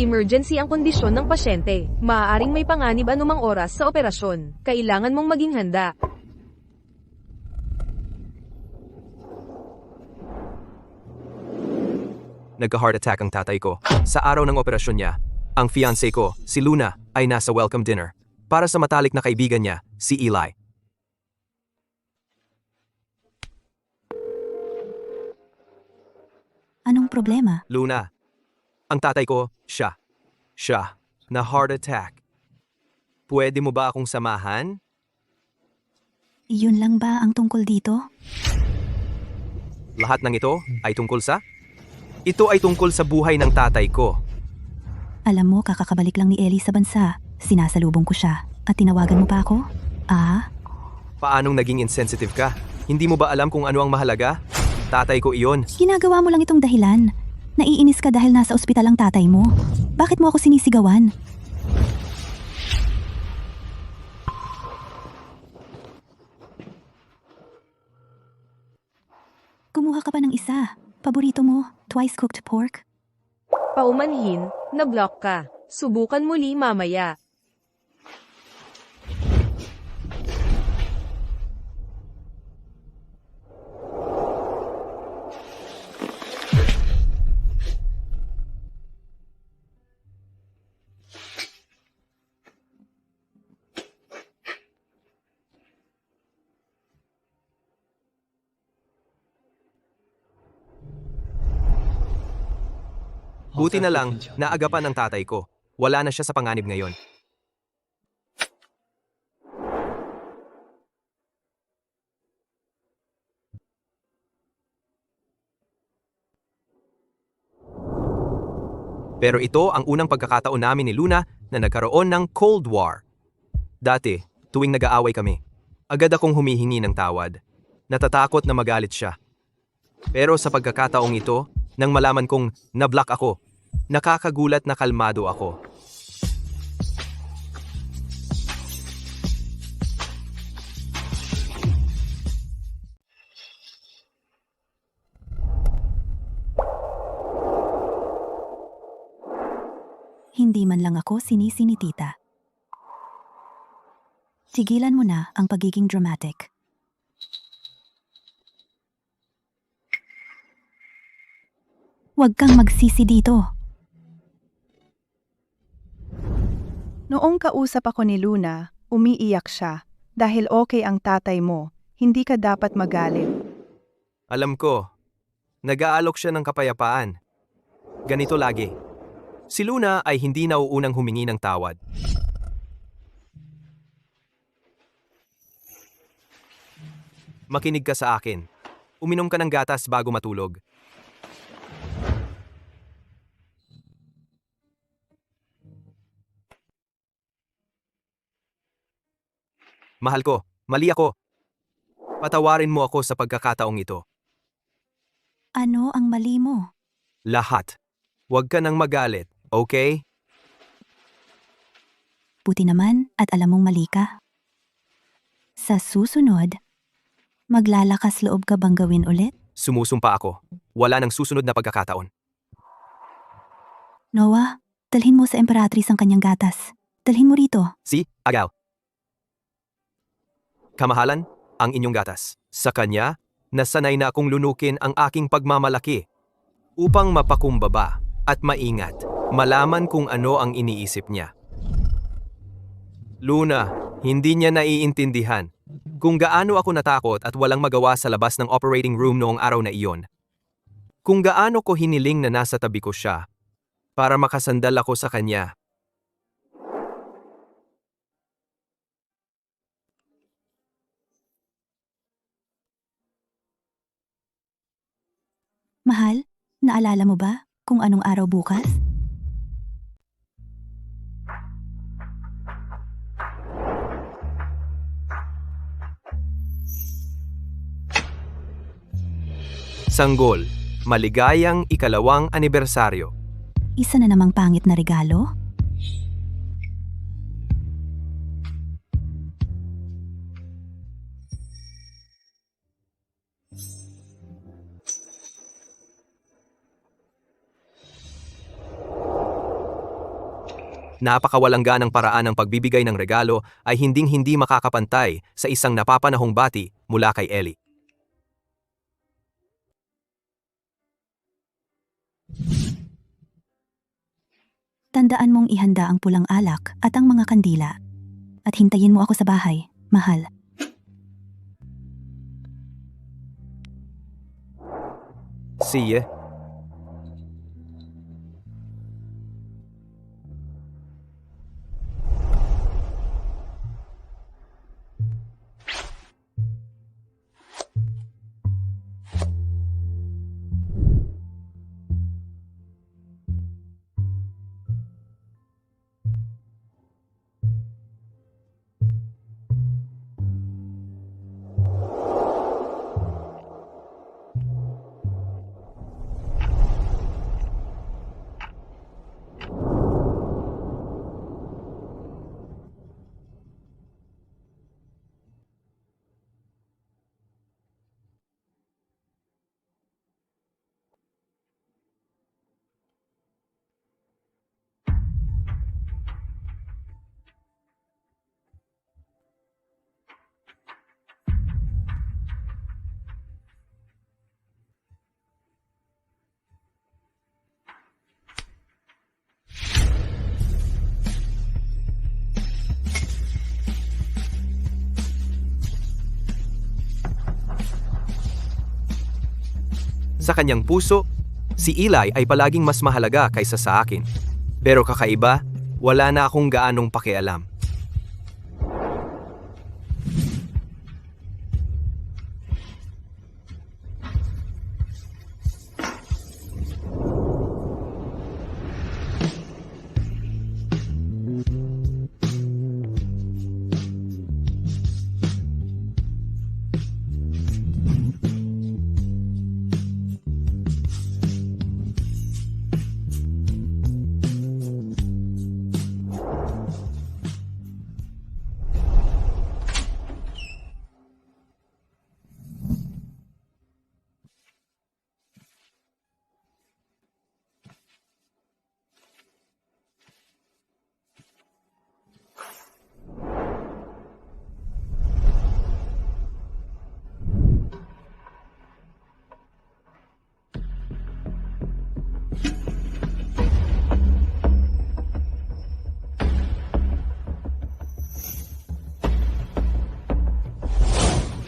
Emergency ang kondisyon ng pasyente. Maaaring may panganib anumang oras sa operasyon. Kailangan mong maging handa. Nagka-heart attack ang tatay ko. Sa araw ng operasyon niya, ang fiancé ko, si Luna, ay nasa welcome dinner. Para sa matalik na kaibigan niya, si Eli. Anong problema? Luna, ang tatay ko, siya, na heart attack. Pwede mo ba akong samahan? Yun lang ba ang tungkol dito? Lahat ng ito ay tungkol sa? Ito ay tungkol sa buhay ng tatay ko. Alam mo, kakakabalik lang ni Ellie sa bansa. Sinasalubong ko siya. At tinawagan mo pa ako? Paanong naging insensitive ka? Hindi mo ba alam kung ano ang mahalaga? Tatay ko iyon. Ginagawa mo lang itong dahilan. Naiinis ka dahil nasa ospital ang tatay mo. Bakit mo ako sinisigawan? Kumuha ka pa ng isa. Paborito mo, twice cooked pork. Paumanhin, na-block ka. Subukan muli mamaya. Buti na lang, naagapan ng tatay ko. Wala na siya sa panganib ngayon. Pero ito ang unang pagkakataon namin ni Luna na nagkaroon ng Cold War. Dati, tuwing nag-aaway kami, agad akong humihingi ng tawad. Natatakot na magalit siya. Pero sa pagkakataong ito, nang malaman kong na-block ako, nakakagulat na kalmado ako. Hindi man lang ako sinisi ni tita. Tigilan mo na ang pagiging dramatic. Huwag kang magsisi dito. Noong kausap ako ni Luna, umiiyak siya. Dahil okay ang tatay mo, hindi ka dapat magalit. Alam ko, nag-aalok siya ng kapayapaan. Ganito lagi. Si Luna ay hindi nauunang humingi ng tawad. Makinig ka sa akin. Uminom ka ng gatas bago matulog. Mahal ko, mali ako. Patawarin mo ako sa pagkakataong ito. Ano ang mali mo? Lahat. Huwag ka nang magalit, okay? Buti naman at alam mong mali ka. Sa susunod, maglalakas loob ka bang gawin ulit? Sumusumpa ako. Wala nang susunod na pagkakataon. Noah, dalhin mo sa Emperatrice ang kanyang gatas. Dalhin mo rito. Si, agaw. Kamahalan, ang inyong gatas. Sa kanya, nasanay na akong lunukin ang aking pagmamalaki upang mapakumbaba at maingat, malaman kung ano ang iniisip niya. Luna, hindi niya naiintindihan kung gaano ako natakot at walang magawa sa labas ng operating room noong araw na iyon. Kung gaano ko hiniling na nasa tabi ko siya para makasandal ako sa kanya. Mahal, naalala mo ba kung anong araw bukas? Sanggol, maligayang ikalawang anibersaryo. Isa na namang pangit na regalo? Napakawalang ganang paraan ng pagbibigay ng regalo ay hinding-hindi makakapantay sa isang napapanahong bati mula kay Ellie. Tandaan mong ihanda ang pulang alak at ang mga kandila. At hintayin mo ako sa bahay, mahal. See ya. Sa kanyang puso, si Eli ay palaging mas mahalaga kaysa sa akin. Pero kakaiba, wala na akong gaanong pakialam.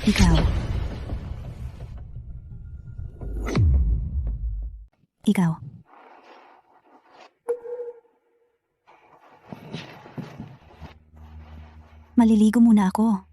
Ikaw. Ikaw. Maliligo muna ako.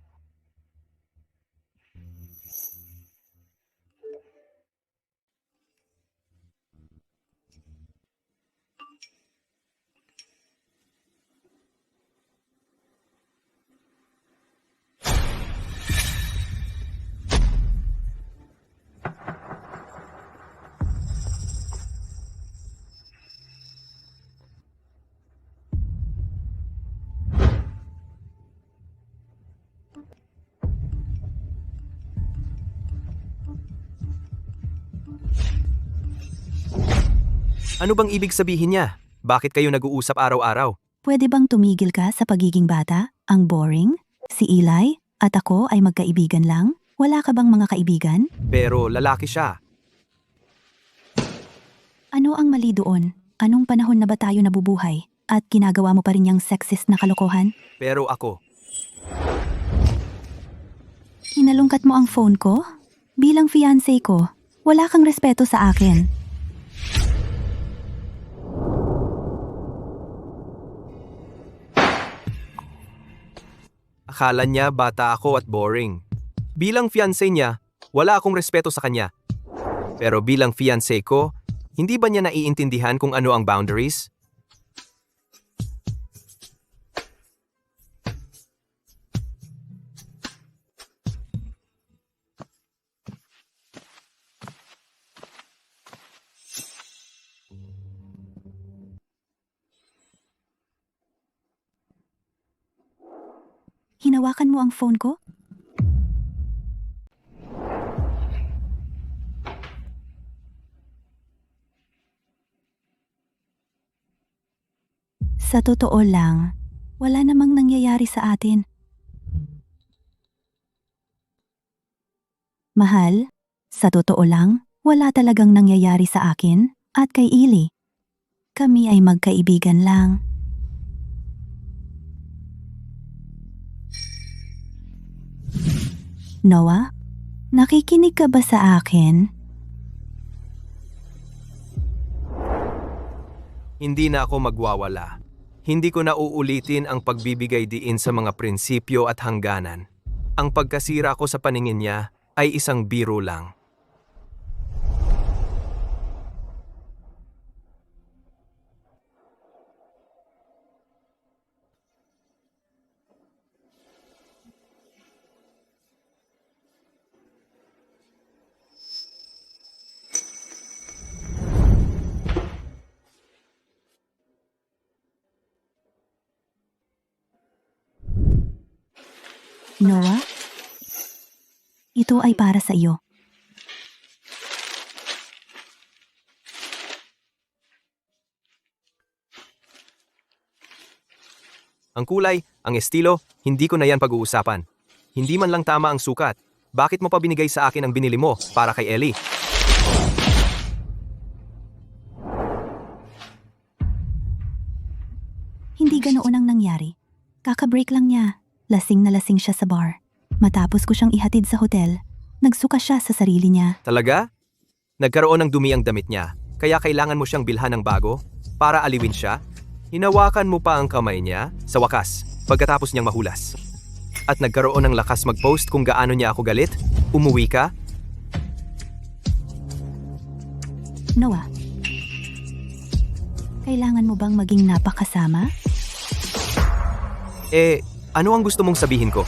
Ano bang ibig sabihin niya? Bakit kayo nag-uusap araw-araw? Pwede bang tumigil ka sa pagiging bata? Ang boring? Si Eli at ako ay magkaibigan lang? Wala ka bang mga kaibigan? Pero lalaki siya. Ano ang mali doon? Anong panahon na ba tayo nabubuhay? At ginagawa mo pa rin yung sexist na kalokohan? Pero ako, Hinalungkat mo ang phone ko? Bilang fiancé ko, wala kang respeto sa akin. akala niya bata ako at boring. Bilang fiancé niya, wala akong respeto sa kanya. Pero bilang fiancé ko, hindi ba niya naiintindihan kung ano ang boundaries? Hinawakan mo ang phone ko? Sa totoo lang, wala namang nangyayari sa atin. Mahal, sa totoo lang, wala talagang nangyayari sa akin at kay Ili. Kami ay magkaibigan lang. Noah, nakikinig ka ba sa akin? Hindi na ako magwawala. Hindi ko na uulitin ang pagbibigay diin sa mga prinsipyo at hangganan. Ang pagkasira ko sa paningin niya ay isang biro lang. Noah, ito ay para sa iyo. Ang kulay, ang estilo, hindi ko na yan pag-uusapan. Hindi man lang tama ang sukat. Bakit mo pa binigay sa akin ang binili mo para kay Ellie? Hindi ganoon ang nangyari. Kaka-break lang niya. Lasing na lasing siya sa bar. Matapos ko siyang ihatid sa hotel, nagsuka siya sa sarili niya. Talaga? Nagkaroon ng dumi ang damit niya, kaya kailangan mo siyang bilhan ng bago para aliwin siya? Hinawakan mo pa ang kamay niya sa wakas pagkatapos niyang mahulas. At nagkaroon ng lakas mag-post kung gaano niya ako galit? Umuwi ka? Noah, kailangan mo bang maging napakasama? Ano ang gusto mong sabihin ko?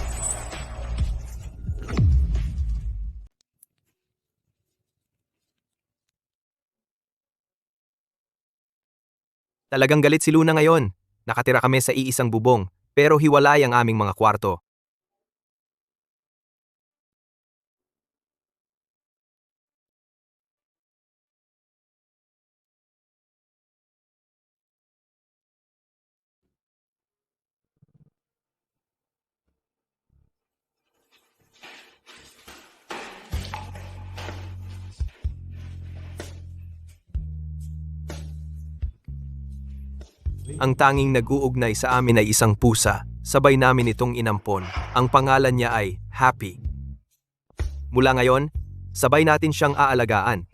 Talagang galit si Luna ngayon. Nakatira kami sa iisang bubong, pero hiwalay ang aming mga kwarto. Ang tanging nag-uugnay sa amin ay isang pusa. Sabay namin itong inampon. Ang pangalan niya ay Happy. Mula ngayon, sabay natin siyang aalagaan.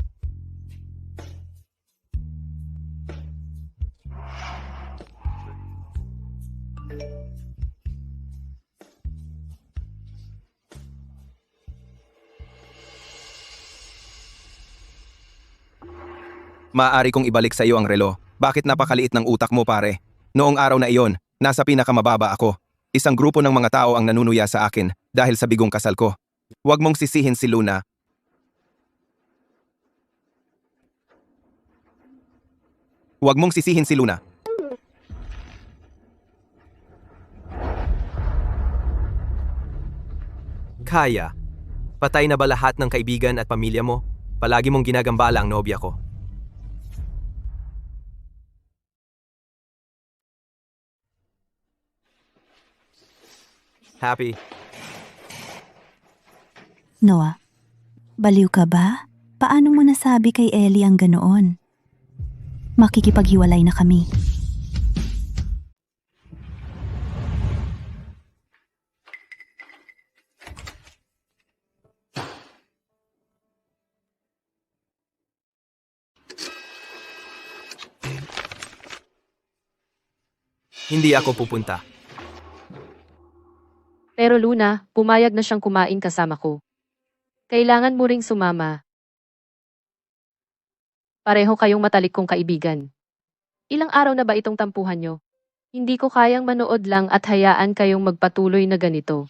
Maaari kong ibalik sa iyo ang relo. Bakit napakaliit ng utak mo, pare? Noong araw na iyon, nasa pinakamababa ako. Isang grupo ng mga tao ang nanunuya sa akin dahil sa bigong kasal ko. Huwag mong sisihin si Luna. Huwag mong sisihin si Luna. Kaya. Patay na ba lahat ng kaibigan at pamilya mo? Palagi mong ginagambala ang nobya ko. Happy. Noah, baliw ka ba? Paano mo nasabi kay Ellie ang ganoon? Makikipaghiwalay na kami. Hindi ako pupunta. Pero Luna, pumayag na siyang kumain kasama ko. Kailangan mo ring sumama. Pareho kayong matalik kong kaibigan. Ilang araw na ba itong tampuhan nyo? Hindi ko kayang manood lang at hayaan kayong magpatuloy na ganito.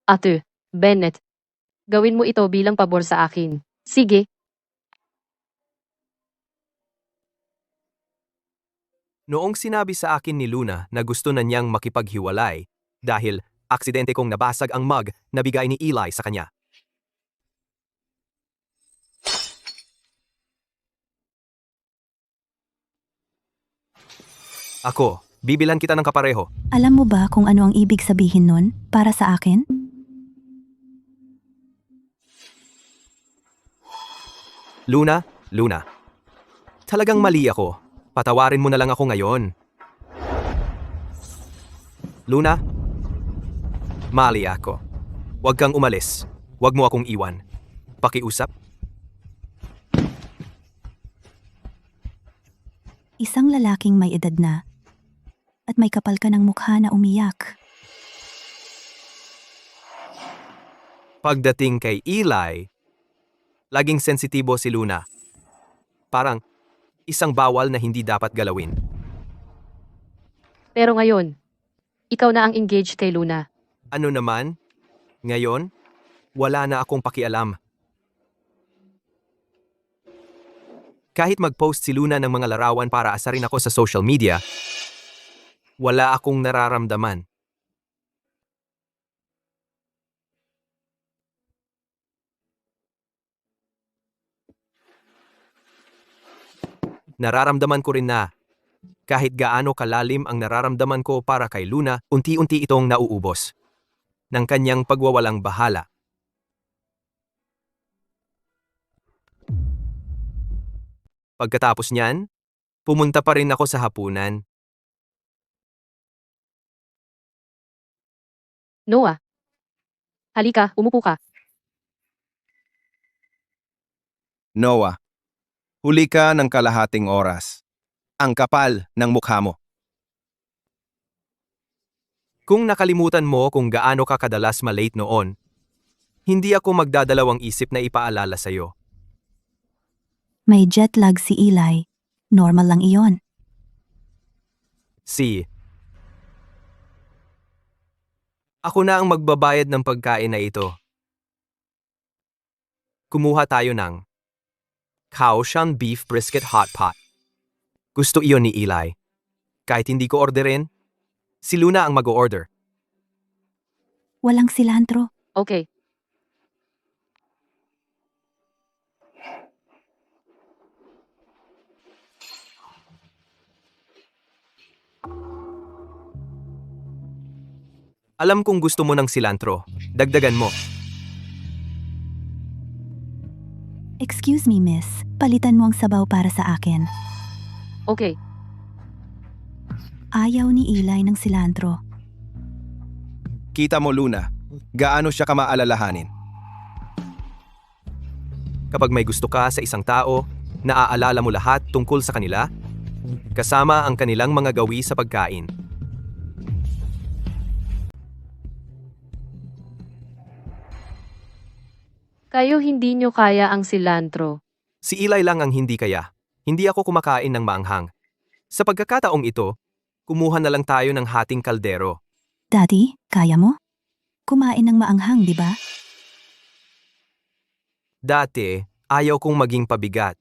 Ate, Bennett, gawin mo ito bilang pabor sa akin. Sige. Noong sinabi sa akin ni Luna na gusto na niyang makipaghiwalay dahil aksidente kong nabasag ang mug na bigay ni Eli sa kanya. Ako, bibilhan kita ng kapareho. Alam mo ba kung ano ang ibig sabihin nun para sa akin? Luna, Luna. Talagang mali ako. Patawarin mo na lang ako ngayon. Luna, mali ako. Huwag kang umalis. Huwag mo akong iwan. Pakiusap? Isang lalaking may edad na at may kapal ka ng mukha na umiyak. Pagdating kay Eli, laging sensitibo si Luna. Parang isang bawal na hindi dapat galawin. Pero ngayon, ikaw na ang engaged kay Luna. Ano naman? Ngayon, wala na akong pakialam. Kahit mag-post si Luna ng mga larawan para asarin ako sa social media, wala akong nararamdaman. Nararamdaman ko rin na kahit gaano kalalim ang nararamdaman ko para kay Luna, unti-unti itong nauubos ng kanyang pagwawalang bahala. Pagkatapos niyan, pumunta pa rin ako sa hapunan. Noah. Halika, umupo ka. Noah, huli ka ng kalahating oras. Ang kapal ng mukha mo. Kung nakalimutan mo kung gaano ka kadalas malate noon, hindi ako magdadalawang isip na ipaalala sa'yo. May jet lag si Eli. Normal lang iyon. Ako na ang magbabayad ng pagkain na ito. Kumuha tayo ng Kaohsiung Beef Brisket Hot Pot. Gusto iyon ni Eli. Kahit hindi ko orderin, si Luna ang mag-o-order. Walang silantro. Okay. Alam kong gusto mo ng silantro. Dagdagan mo. Excuse me, miss. Palitan mo ang sabaw para sa akin. Okay. Ayaw ni Eli ng silantro. Kita mo, Luna, gaano siya ka maalalahanin. Kapag may gusto ka sa isang tao, naaalala mo lahat tungkol sa kanila, kasama ang kanilang mga gawi sa pagkain. Kayo hindi nyo kaya ang silantro. Si Eli lang ang hindi kaya. Hindi ako kumakain ng maanghang. Sa pagkakataong ito, kumuha na lang tayo ng hating kaldero. Daddy, kaya mo? Kumain ng maanghang, di ba? Dati, ayaw kong maging pabigat.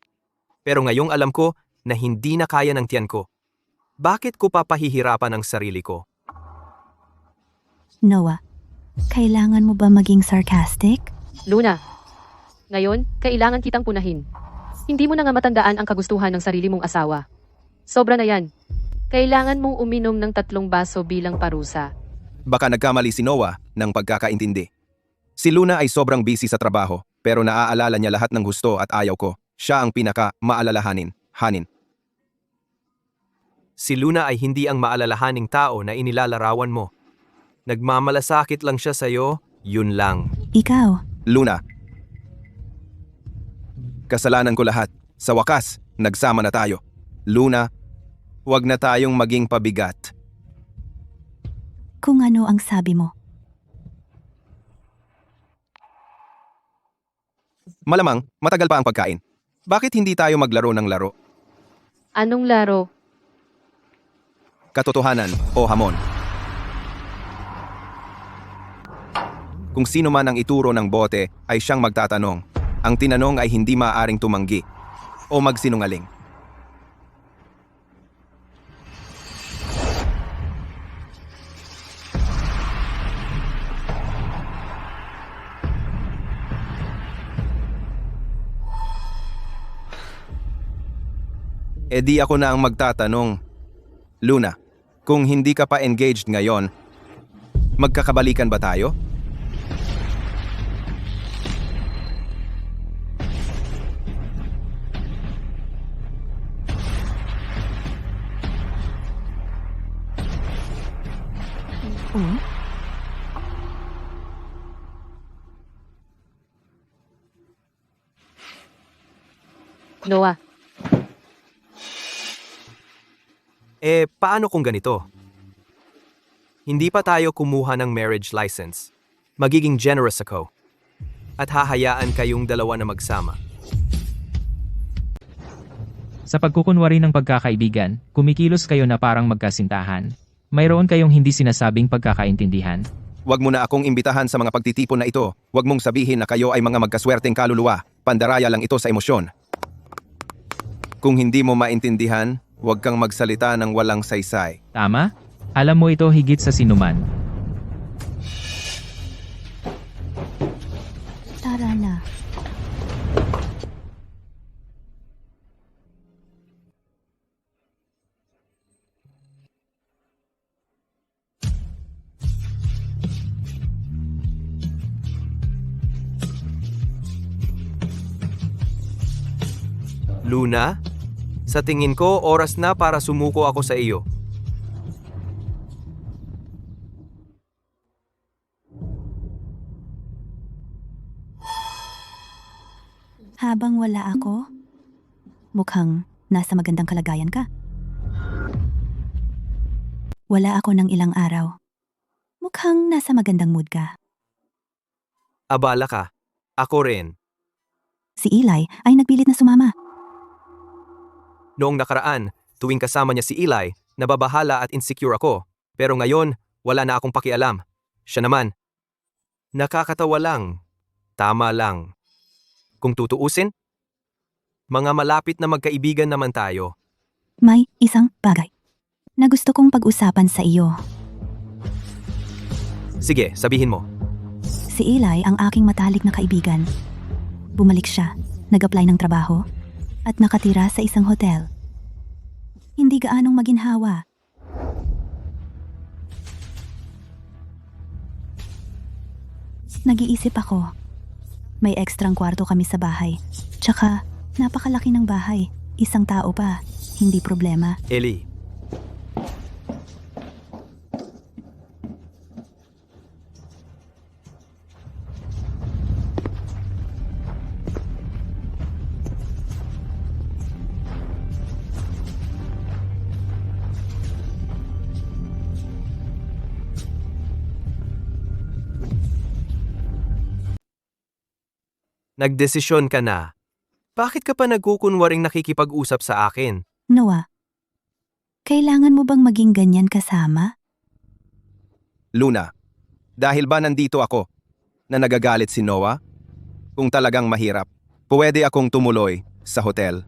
Pero ngayong alam ko na hindi na kaya ng tiyan ko. Bakit ko papahihirapan ang sarili ko? Noah, kailangan mo ba maging sarcastic? Luna. Ngayon, kailangan kitang punahin. Hindi mo na nga matandaan ang kagustuhan ng sarili mong asawa. Sobra na yan. Kailangan mong uminom ng 3 baso bilang parusa. Baka nagkamali si Noah ng pagkakaintindi. Si Luna ay sobrang busy sa trabaho, pero naaalala niya lahat ng gusto at ayaw ko. Siya ang pinaka-maalalahanin. Hanin. Si Luna ay hindi ang maalalahaning tao na inilalarawan mo. Nagmamalasakit lang siya sa'yo, yun lang. Ikaw, Luna. Kasalanan ko lahat. Sa wakas, nagsama na tayo. Luna, huwag na tayong maging pabigat. kung ano ang sabi mo. Malamang, matagal pa ang pagkain. Bakit hindi tayo maglaro ng laro? Anong laro? Katotohanan o hamon? Kung sino man ang ituro ng bote ay siyang magtatanong. Ang tinanong ay hindi maaaring tumanggi o magsinungaling. E di ako na ang magtatanong. Luna, kung hindi ka pa engaged ngayon, magkakabalikan ba tayo? Oh, Noah, Paano kung ganito? Hindi pa tayo kumuha ng marriage license. Magiging generous ako. At hahayaan kayong dalawa na magsama. Sa pagkukunwari ng pagkakaibigan, kumikilos kayo na parang magkasintahan. Mayroon kayong hindi sinasabing pagkakaintindihan. Huwag mo na akong imbitahan sa mga pagtitipon na ito. Huwag mong sabihin na kayo ay mga magkaswerteng kaluluwa. Pandaraya lang ito sa emosyon. Kung hindi mo maintindihan, huwag kang magsalita ng walang saysay. Tama? Alam mo ito higit sa sinuman. tara na. Luna, sa tingin ko oras na para sumuko ako sa iyo. Habang wala ako, mukhang nasa magandang kalagayan ka. Wala ako ng ilang araw. Mukhang nasa magandang mood ka. Abala ka. Ako rin. Si Eli ay nagpilit na sumama. Noong nakaraan, tuwing kasama niya si Eli, nababahala at insecure ako. Pero ngayon, wala na akong pakialam. Siya naman. Nakakatawa lang. Tama lang. Kung tutuusin, mga malapit na magkaibigan naman tayo. May isang bagay na gusto kong pag-usapan sa iyo. Sige, sabihin mo. Si Eli ang aking matalik na kaibigan. Bumalik siya, nag-apply ng trabaho, at nakatira sa isang hotel. Hindi gaanong maginhawa. Nag-iisip ako. May ekstrang kwarto kami sa bahay. Tsaka, napakalaki ng bahay. Isang tao pa. Hindi problema. Eli, nagdesisyon ka na. Bakit ka pa nagkukunwaring nakikipag-usap sa akin? Noah, kailangan mo bang maging ganyan kasama? Luna, dahil ba nandito ako na nagagalit si Noah? Kung talagang mahirap, pwede akong tumuloy sa hotel.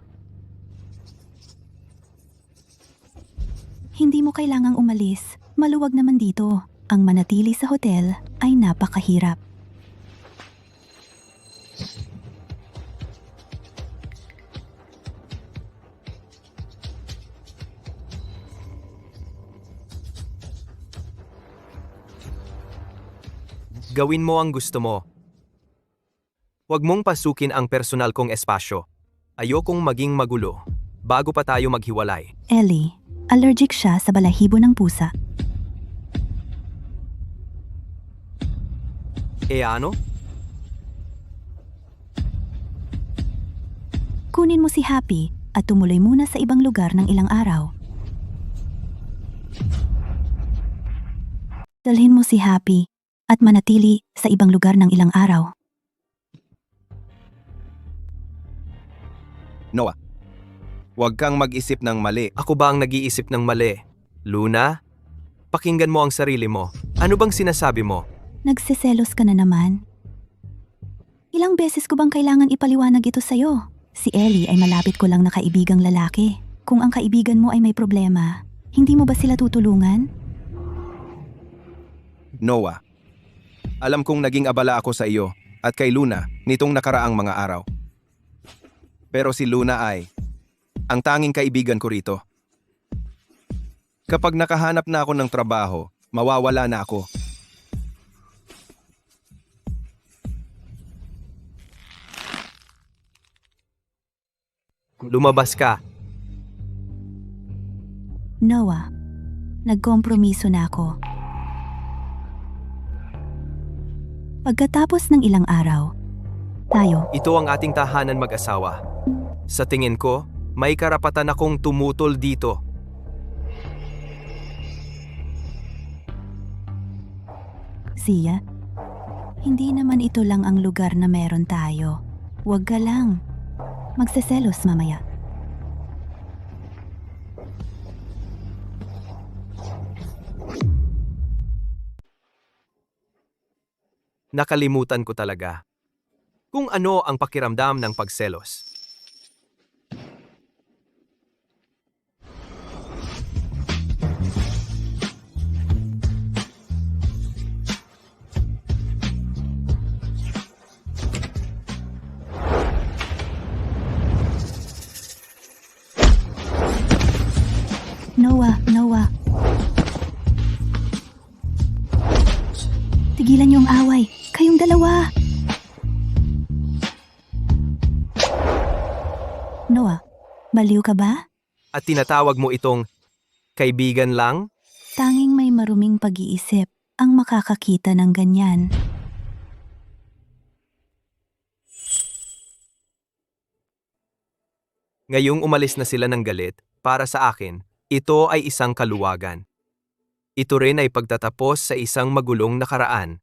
Hindi mo kailangang umalis. Maluwag naman dito. Ang manatili sa hotel ay napakahirap. Gawin mo ang gusto mo. Huwag mong pasukin ang personal kong espasyo. Ayokong maging magulo bago pa tayo maghiwalay. Ellie, allergic siya sa balahibo ng pusa. Ano? Kunin mo si Happy at tumuloy muna sa ibang lugar ng ilang araw. Dalhin mo si Happy at manatili sa ibang lugar ng ilang araw. Noah, huwag kang mag-isip ng mali. Ako ba ang nag-iisip ng mali? Luna? Pakinggan mo ang sarili mo. Ano bang sinasabi mo? Nagseselos ka na naman. Ilang beses ko bang kailangan ipaliwanag ito sa'yo? Si Ellie ay malapit ko lang na kaibigang lalaki. Kung ang kaibigan mo ay may problema, hindi mo ba sila tutulungan? Noah, alam kong naging abala ako sa iyo at kay Luna nitong nakaraang mga araw. Pero si Luna ay ang tanging kaibigan ko rito. Kapag nakahanap na ako ng trabaho, mawawala na ako. Lumabas ka. Noah, nagkompromiso na ako. Pagkatapos ng ilang araw, tayo, Ito ang ating tahanan mag-asawa. Sa tingin ko, may karapatan akong tumutol dito. Zia, hindi naman ito lang ang lugar na meron tayo. Huwag ka lang. Magseselos mamaya. Nakalimutan ko talaga. Kung ano ang pakiramdam ng pagselos. Noah. Tigilan niyo ang away. Kayong dalawa. Noah, baliw ka ba? At tinatawag mo itong kaibigan lang? Tanging may maruming pag-iisip ang makakakita ng ganyan. Ngayong umalis na sila ng galit, para sa akin, ito ay isang kaluwagan. Ito rin ay pagtatapos sa isang magulong nakaraan.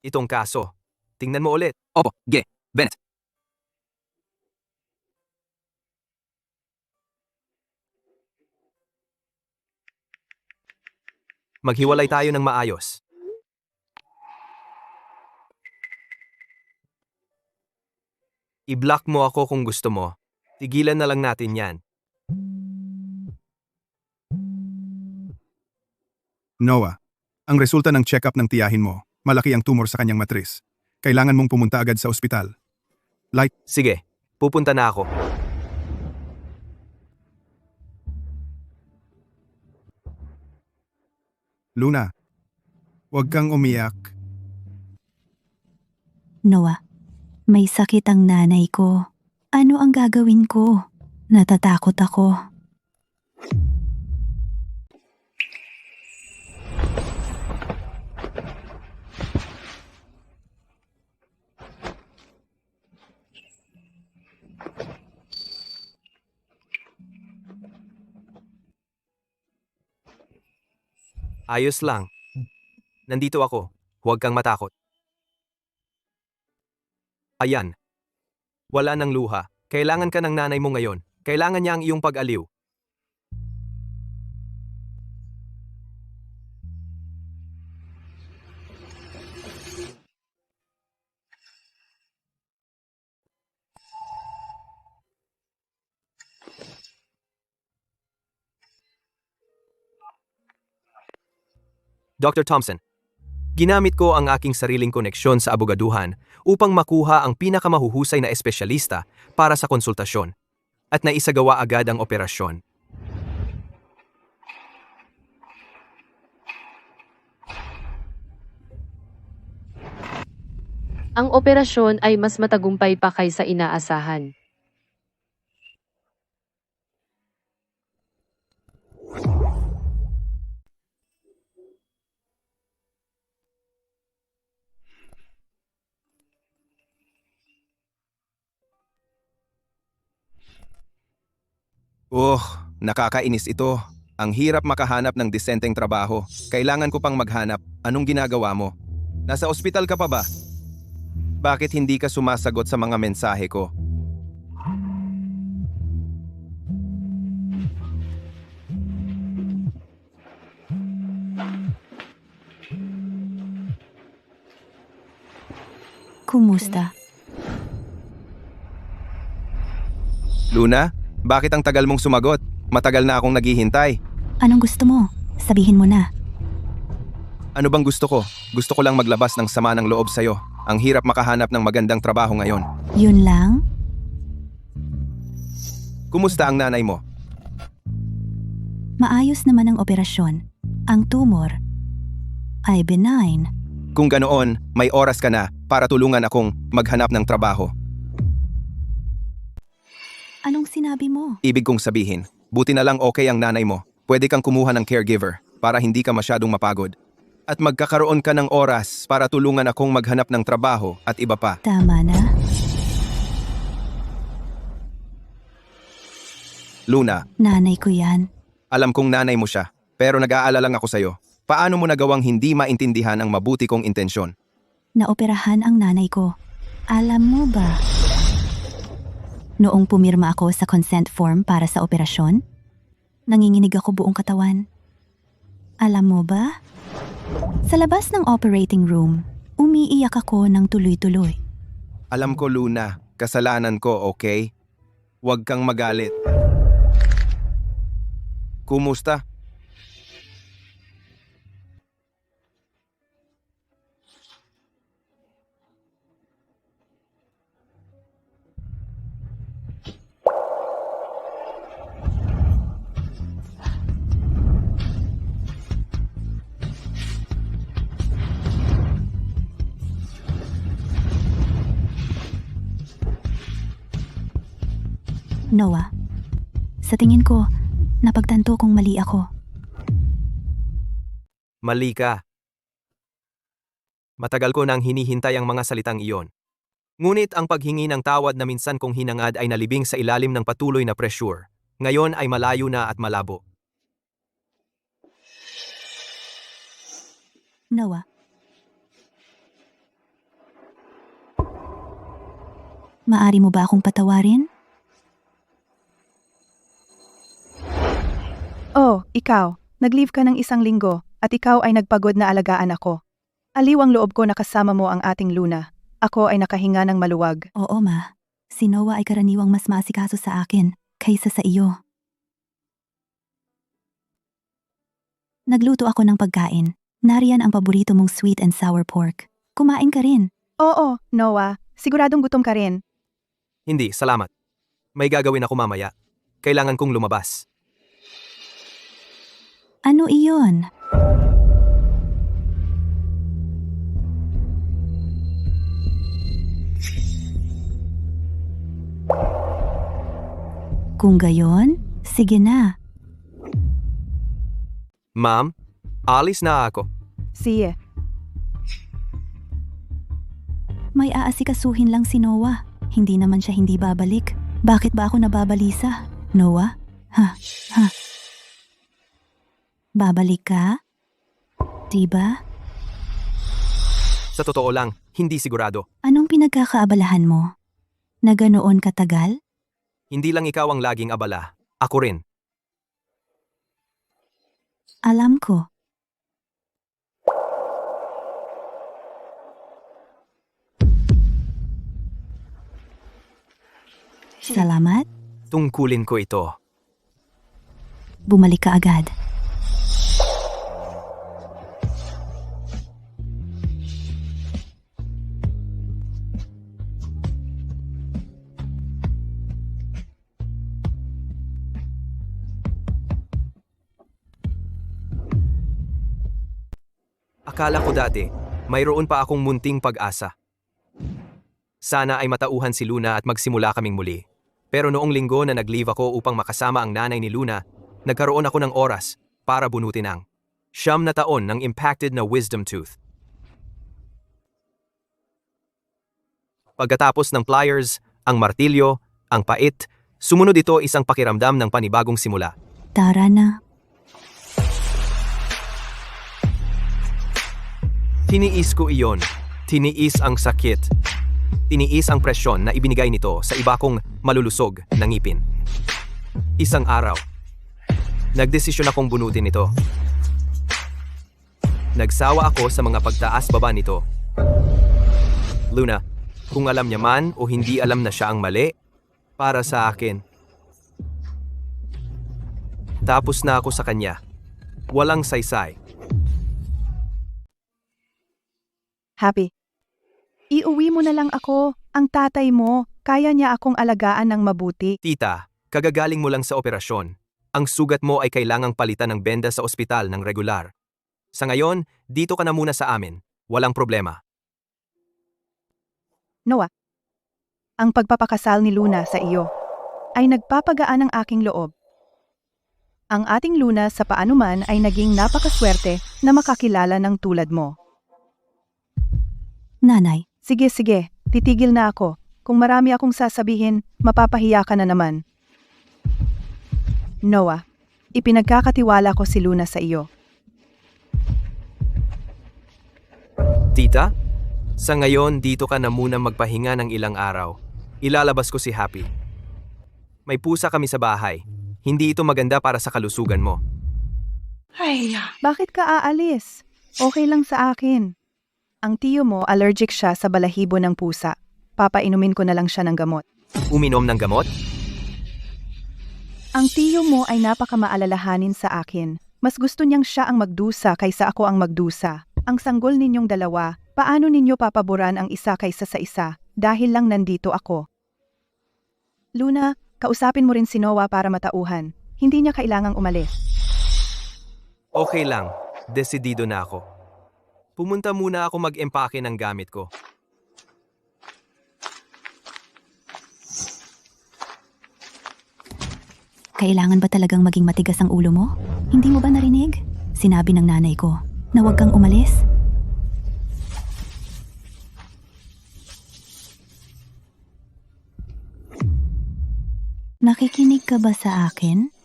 Itong kaso. Tingnan mo ulit. Opo, Bennett. Maghiwalay tayo ng maayos. I-block mo ako kung gusto mo. Tigilan na lang natin yan. Noah, ang resulta ng check-up ng tiyahin mo, malaki ang tumor sa kanyang matris. Kailangan mong pumunta agad sa ospital. Sige, pupunta na ako. Luna, huwag kang umiyak. Noah, may sakit ang nanay ko. Ano ang gagawin ko? Natatakot ako. Ayos lang. Nandito ako. Huwag kang matakot. Ayan. Wala nang luha. Kailangan ka ng nanay mo ngayon. Kailangan niya ang iyong pag-aliw. Dr. Thompson, ginamit ko ang aking sariling koneksyon sa abogaduhan upang makuha ang pinakamahuhusay na espesyalista para sa konsultasyon at naisagawa agad ang operasyon. Ang operasyon ay mas matagumpay pa kaysa inaasahan. Nakakainis ito. Ang hirap makahanap ng disenteng trabaho. Kailangan ko pang maghanap. Anong ginagawa mo? Nasa ospital ka pa ba? Bakit hindi ka sumasagot sa mga mensahe ko? Kumusta? Luna, bakit ang tagal mong sumagot? Matagal na akong naghihintay. Anong gusto mo? Sabihin mo na. Ano bang gusto ko? Gusto ko lang maglabas ng sama ng loob sa'yo. Ang hirap makahanap ng magandang trabaho ngayon. Yun lang? Kumusta ang nanay mo? Maayos naman ang operasyon. Ang tumor ay benign. Kung ganoon, may oras ka na para tulungan akong maghanap ng trabaho. Anong sinabi mo? Ibig kong sabihin, buti na lang okay ang nanay mo. Pwede kang kumuha ng caregiver para hindi ka masyadong mapagod. At magkakaroon ka ng oras para tulungan akong maghanap ng trabaho at iba pa. Tama na. Luna, Nanay ko yan. alam kong nanay mo siya, pero nag-aalala lang ako sa'yo. Paano mo nagawang hindi maintindihan ang mabuti kong intensyon? Naoperahan ang nanay ko. Alam mo ba? Noong pumirma ako sa consent form para sa operasyon, nanginginig ako buong katawan. Alam mo ba? Sa labas ng operating room, umiiyak ako ng tuloy-tuloy. Alam ko, Luna, kasalanan ko, okay? Huwag kang magalit. Kumusta? Noah, sa tingin ko, napagtanto kong mali ako. Mali ka. Matagal ko nang hinihintay ang mga salitang iyon. Ngunit ang paghingi ng tawad na minsan kong hinangad ay nalibing sa ilalim ng patuloy na pressure. Ngayon ay malayo na at malabo. Noah. Maari mo ba akong patawarin? Oh, ikaw. Nag-leave ka ng 1 linggo at ikaw ay nagpagod na alagaan ako. Aliw ang loob ko na kasama mo ang ating Luna. Ako ay nakahinga ng maluwag. Oo, ma. Si Noah ay karaniwang mas maasikaso sa akin kaysa sa iyo. Nagluto ako ng pagkain. Nariyan ang paborito mong sweet and sour pork. Kumain ka rin. Oo, Noah. Siguradong gutom ka rin. Hindi, salamat. May gagawin ako mamaya. Kailangan kong lumabas. Ano iyon? Kung gayon, sige na. Ma'am, alis na ako. Sige. May aasikasuhin lang si Noah. Hindi naman siya hindi babalik. Bakit ba ako nababalisa? Noah? Ha? Babalik ka? Diba? Sa totoo lang, hindi sigurado. Anong pinagkakaabalahan mo? Na ganoon katagal? Hindi lang ikaw ang laging abala. Ako rin. Alam ko. Salamat. Tungkulin ko ito. Bumalik ka agad. Akala ko dati, mayroon pa akong munting pag-asa. Sana ay matauhan si Luna at magsimula kaming muli. Pero noong linggo na nag-leave ako upang makasama ang nanay ni Luna, nagkaroon ako ng oras para bunutin ang 9 na taon ng impacted na wisdom tooth. Pagkatapos ng pliers, ang martilyo, ang pait, sumunod ito isang pakiramdam ng panibagong simula. Tara na. Tiniis ko iyon. Tiniis ang sakit. Tiniis ang presyon na ibinigay nito sa iba kong malulusog na ngipin. Isang araw, nagdesisyon akong bunutin ito. Nagsawa ako sa mga pagtaas-baba nito. Luna, kung alam niya man o hindi alam na siya ang mali, para sa akin. Tapos na ako sa kanya. Walang saysay. Happy. Iuwi mo na lang ako. Ang tatay mo, kaya niya akong alagaan ng mabuti. Tita, Kagagaling mo lang sa operasyon. Ang sugat mo ay kailangang palitan ng benda sa ospital ng regular. Sa ngayon, dito ka na muna sa amin. Walang problema. Noah, ang pagpapakasal ni Luna sa iyo ay nagpapagaan ng aking loob. Ang ating Luna sa paanuman ay naging napakaswerte na makakilala ng tulad mo. Nanay, Sige, titigil na ako. Kung marami akong sasabihin, mapapahiya ka na naman. Noah, ipinagkakatiwala ko si Luna sa iyo. Tita, sa ngayon dito ka na muna magpahinga ng ilang araw. Ilalabas ko si Happy. May pusa kami sa bahay. Hindi ito maganda para sa kalusugan mo. Bakit ka aalis? Okay lang sa akin. Ang tiyo mo allergic siya sa balahibo ng pusa. Papainumin ko na lang siya ng gamot. Uminom ng gamot? Ang tiyo mo ay napakamaalalahanin sa akin. Mas gusto niyang siya ang magdusa kaysa ako ang magdusa. Ang sanggol ninyong dalawa, paano ninyo papaboran ang isa kaysa sa isa dahil lang nandito ako? Luna, kausapin mo rin si Noah para matauhan. Hindi niya kailangang umalis. Okay lang. Desidido na ako. Pumunta muna ako mag-empake ng gamit ko. kailangan ba talagang maging matigas ang ulo mo? Hindi mo ba narinig? Sinabi ng nanay ko na huwag kang umalis. Nakikinig ka ba sa akin?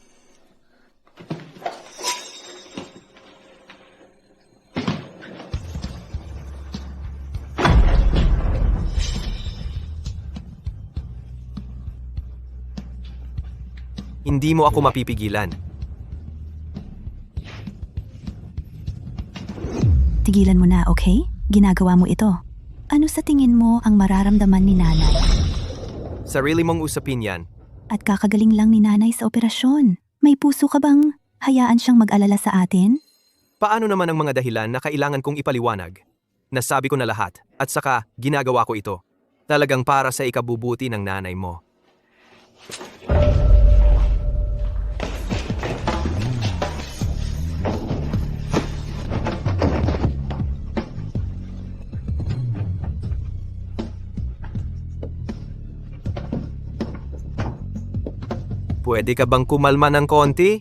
Hindi mo ako mapipigilan. Tigilan mo na, okay? Ginagawa mo ito. Ano sa tingin mo ang mararamdaman ni nanay? Sarili mong usapin yan. At kakagaling lang ni nanay sa operasyon. May puso ka bang hayaan siyang mag-alala sa atin? Paano naman ang mga dahilan na kailangan kong ipaliwanag? Nasabi ko na lahat, at saka ginagawa ko ito. Talagang para sa ikabubuti ng nanay mo. Pwede ka bang kumalma ng konti?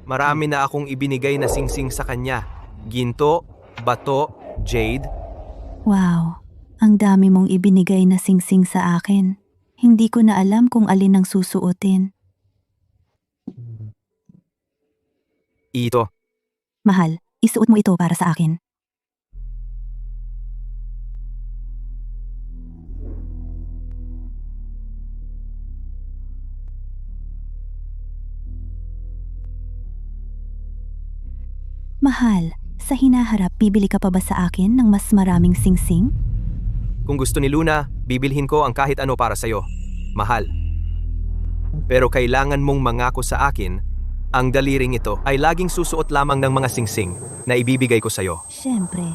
Marami na akong ibinigay na singsing sa kanya. Ginto, bato, jade. Wow, ang dami mong ibinigay na singsing sa akin. Hindi ko na alam kung alin ang susuotin. Ito. Mahal, isuot mo ito para sa akin. Mahal, sa hinaharap bibili ka pa ba sa akin ng mas maraming singsing? Kung gusto ni Luna, bibilhin ko ang kahit ano para sa'yo. Mahal. Pero kailangan mong mangako sa akin, ang daliring ito ay laging susuot lamang ng mga singsing na ibibigay ko sa'yo. Siyempre.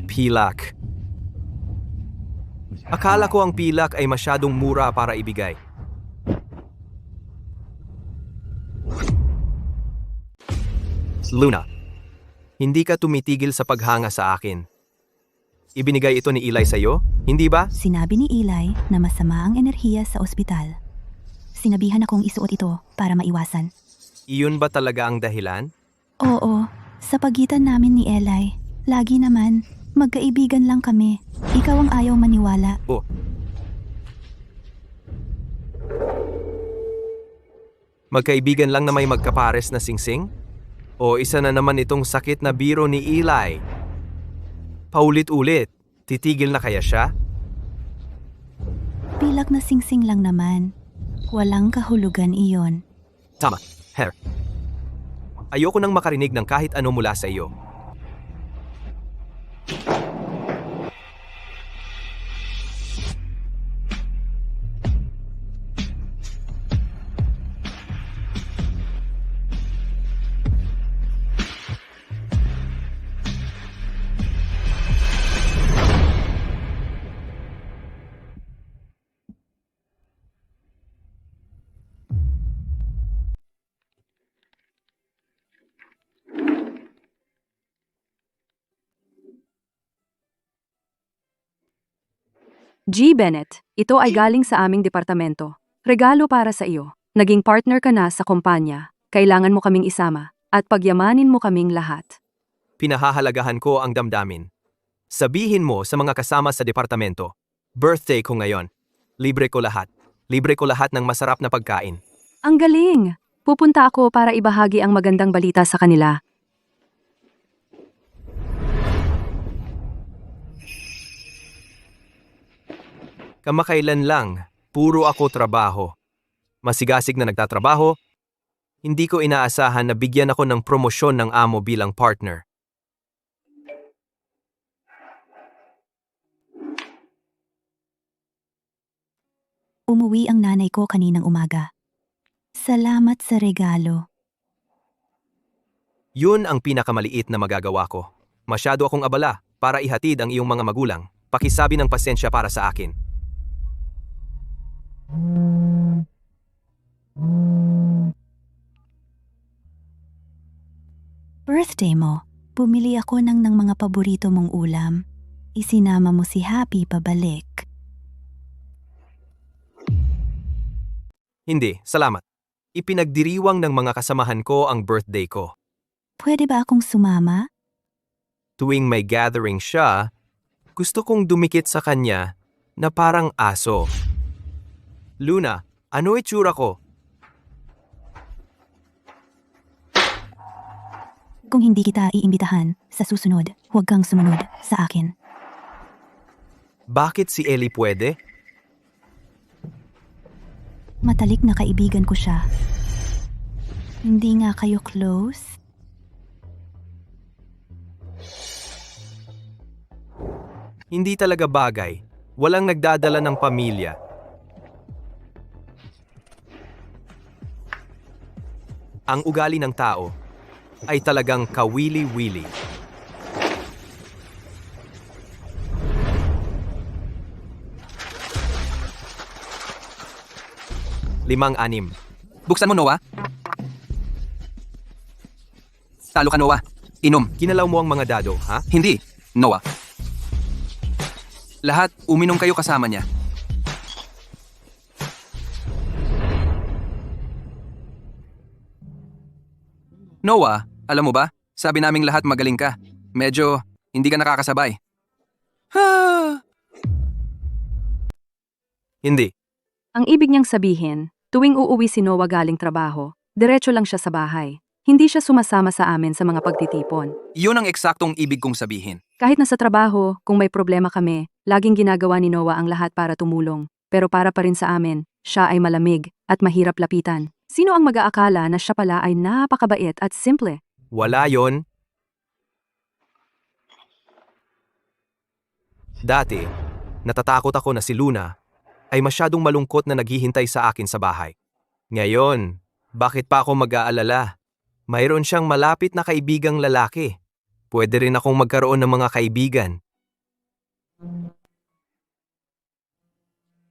Pilak. Akala ko ang pilak ay masyadong mura para ibigay. Luna, hindi ka tumitigil sa paghanga sa akin. Ibinigay ito ni Eli sa'yo, hindi ba? Sinabi ni Eli na masama ang enerhiya sa ospital. Sinabihan akong isuot ito para maiwasan. Iyon ba talaga ang dahilan? Oo, sa pagitan namin ni Eli, lagi naman, magkaibigan lang kami. Ikaw ang ayaw maniwala. Oh. Magkaibigan lang na may magkapares na singsing? O isa na naman itong sakit na biro ni Eli? Paulit-ulit, titigil na kaya siya? Pilak na singsing lang naman. Walang kahulugan iyon. Tama, Her. Ayoko nang makarinig ng kahit ano mula sa iyo. G. Bennett, ito ay galing sa aming departamento. Regalo para sa iyo. Naging partner ka na sa kumpanya. Kailangan mo kaming isama at pagyamanin mo kaming lahat. Pinahahalagahan ko ang damdamin. Sabihin mo sa mga kasama sa departamento, birthday ko ngayon. Libre ko lahat. Libre ko lahat ng masarap na pagkain. Ang galing! Pupunta ako para ibahagi ang magandang balita sa kanila. Kamakailan lang, puro ako trabaho. Masigasig na nagtatrabaho, hindi ko inaasahan na bigyan ako ng promosyon ng amo bilang partner. Umuwi ang nanay ko kaninang umaga. Salamat sa regalo. Yun ang pinakamaliit na magagawa ko. Masyado akong abala para ihatid ang iyong mga magulang. Pakisabi ng pasensya para sa akin. Birthday mo, bumili ako ng mga paborito mong ulam. Isinama mo si Happy pabalik. Hindi, salamat. Ipinagdiriwang ng mga kasamahan ko ang birthday ko. Pwede ba akong sumama? Tuwing may gathering siya, gusto kong dumikit sa kanya na parang aso. Luna, ano itsura ko? Kung hindi kita iimbitahan, sa susunod, huwag kang sumunod sa akin. Bakit si Ellie pwede? Matalik na kaibigan ko siya. Hindi nga kayo close? Hindi talaga bagay. Walang nagdadala ng pamilya. Ang ugali ng tao ay talagang kawili-wili. Limang-anim. Buksan mo, Noah. Talo ka, Noah. Inom. Kinalaw mo ang mga dado, ha? Hindi, Noah. Lahat, uminom kayo kasama niya. Noah, alam mo ba? Sabi naming lahat magaling ka. Medyo, hindi ka nakakasabay. Ha! Hindi. Ang ibig niyang sabihin, tuwing uuwi si Noah galing trabaho, diretso lang siya sa bahay. Hindi siya sumasama sa amin sa mga pagtitipon. Iyon ang eksaktong ibig kong sabihin. Kahit nasa trabaho, kung may problema kami, laging ginagawa ni Noah ang lahat para tumulong. Pero para pa rin sa amin, siya ay malamig at mahirap lapitan. Sino ang mag-aakala na siya pala ay napakabait at simple? Wala yon. Dati, natatakot ako na si Luna ay masyadong malungkot na naghihintay sa akin sa bahay. Ngayon, bakit pa ako mag-aalala? Mayroon siyang malapit na kaibigang lalaki. Pwede rin akong magkaroon ng mga kaibigan.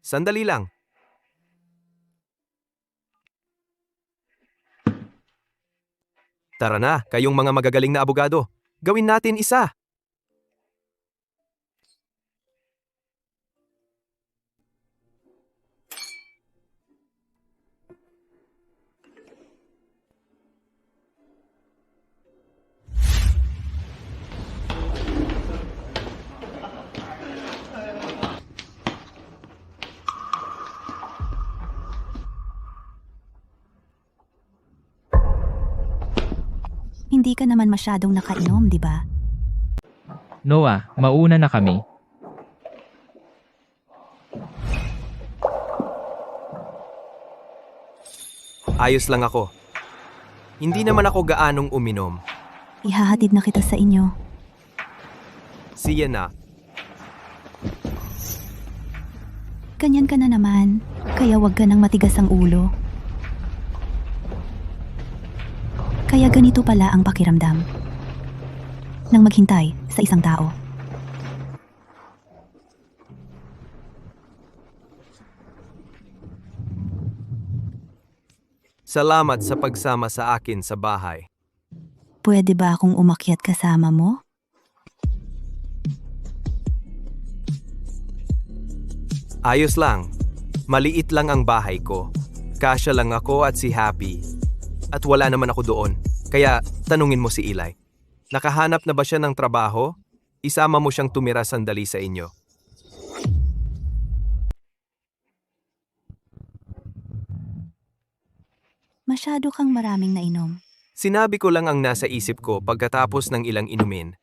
Sandali lang. Tara na, kayong mga magagaling na abogado. Gawin natin isa. Hindi ka naman masyadong nakainom, di ba? Noah, mauna na kami. Ayos lang ako. Hindi naman ako gaanong uminom. Ihahatid na kita sa inyo. Siya na. Ganyan ka na naman, kaya wag ka nang matigas ang ulo. Kaya ganito pala ang pakiramdam nang maghintay sa isang tao. Salamat sa pagsama sa akin sa bahay. Pwede ba akong umakyat kasama mo? Ayos lang. Maliit lang ang bahay ko. Kasya lang ako at si Happy. At wala naman ako doon. Kaya tanungin mo si Eli. Nakahanap na ba siya ng trabaho? Isama mo siyang tumira sandali sa inyo. Masyado kang maraming nainom. Sinabi ko lang ang nasa isip ko pagkatapos ng ilang inumin.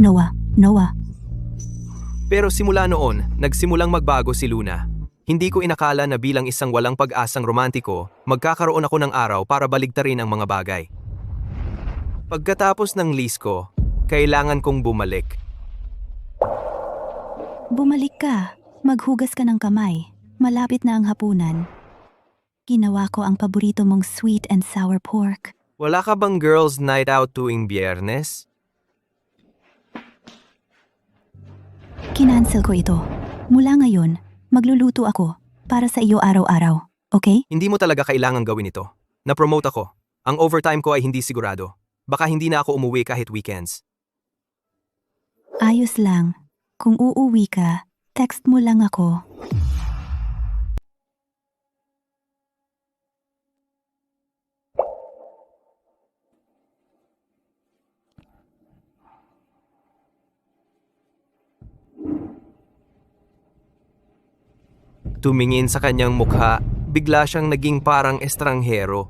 Noah, Pero simula noon, nagsimulang magbago si Luna. Hindi ko inakala na bilang isang walang pag-asang romantiko, magkakaroon ako ng araw para baligtarin ang mga bagay. Pagkatapos ng lease ko, kailangan kong bumalik. bumalik ka. Maghugas ka ng kamay. Malapit na ang hapunan. Ginawa ko ang paborito mong sweet and sour pork. Wala ka bang girls' night out tuwing Biyernes? Kinansel ko ito. Mula ngayon, magluluto ako para sa iyo araw-araw. Okay? Hindi mo talaga kailangang gawin ito. Na-promote ako. Ang overtime ko ay hindi sigurado. Baka hindi na ako umuwi kahit weekends. Ayos lang. Kung uuwi ka, text mo lang ako. Tumingin sa kanyang mukha, bigla siyang naging parang estranghero.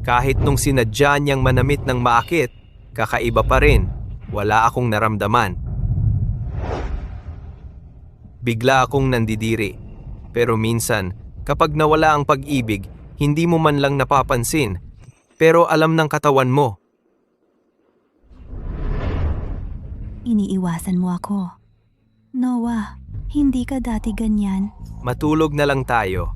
Kahit nung sinadya niyang manamit ng maakit, kakaiba pa rin. Wala akong naramdaman. Bigla akong nandidiri. Pero minsan, kapag nawala ang pag-ibig, hindi mo man lang napapansin. Pero alam ng katawan mo. Iniiwasan mo ako. Noah, hindi ka dati ganyan. Matulog na lang tayo.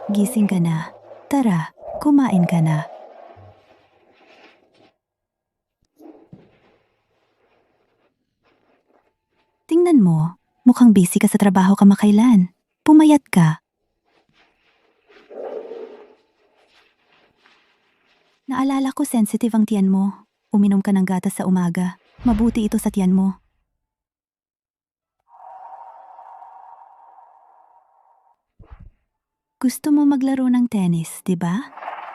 Gising ka na. Tara, kumain ka na. Tingnan mo, mukhang busy ka sa trabaho kamakailan. Pumayat ka. Naalala ko sensitive ang tiyan mo. Uminom ka ng gatas sa umaga. Mabuti ito sa tiyan mo. Gusto mo maglaro ng tennis, di ba?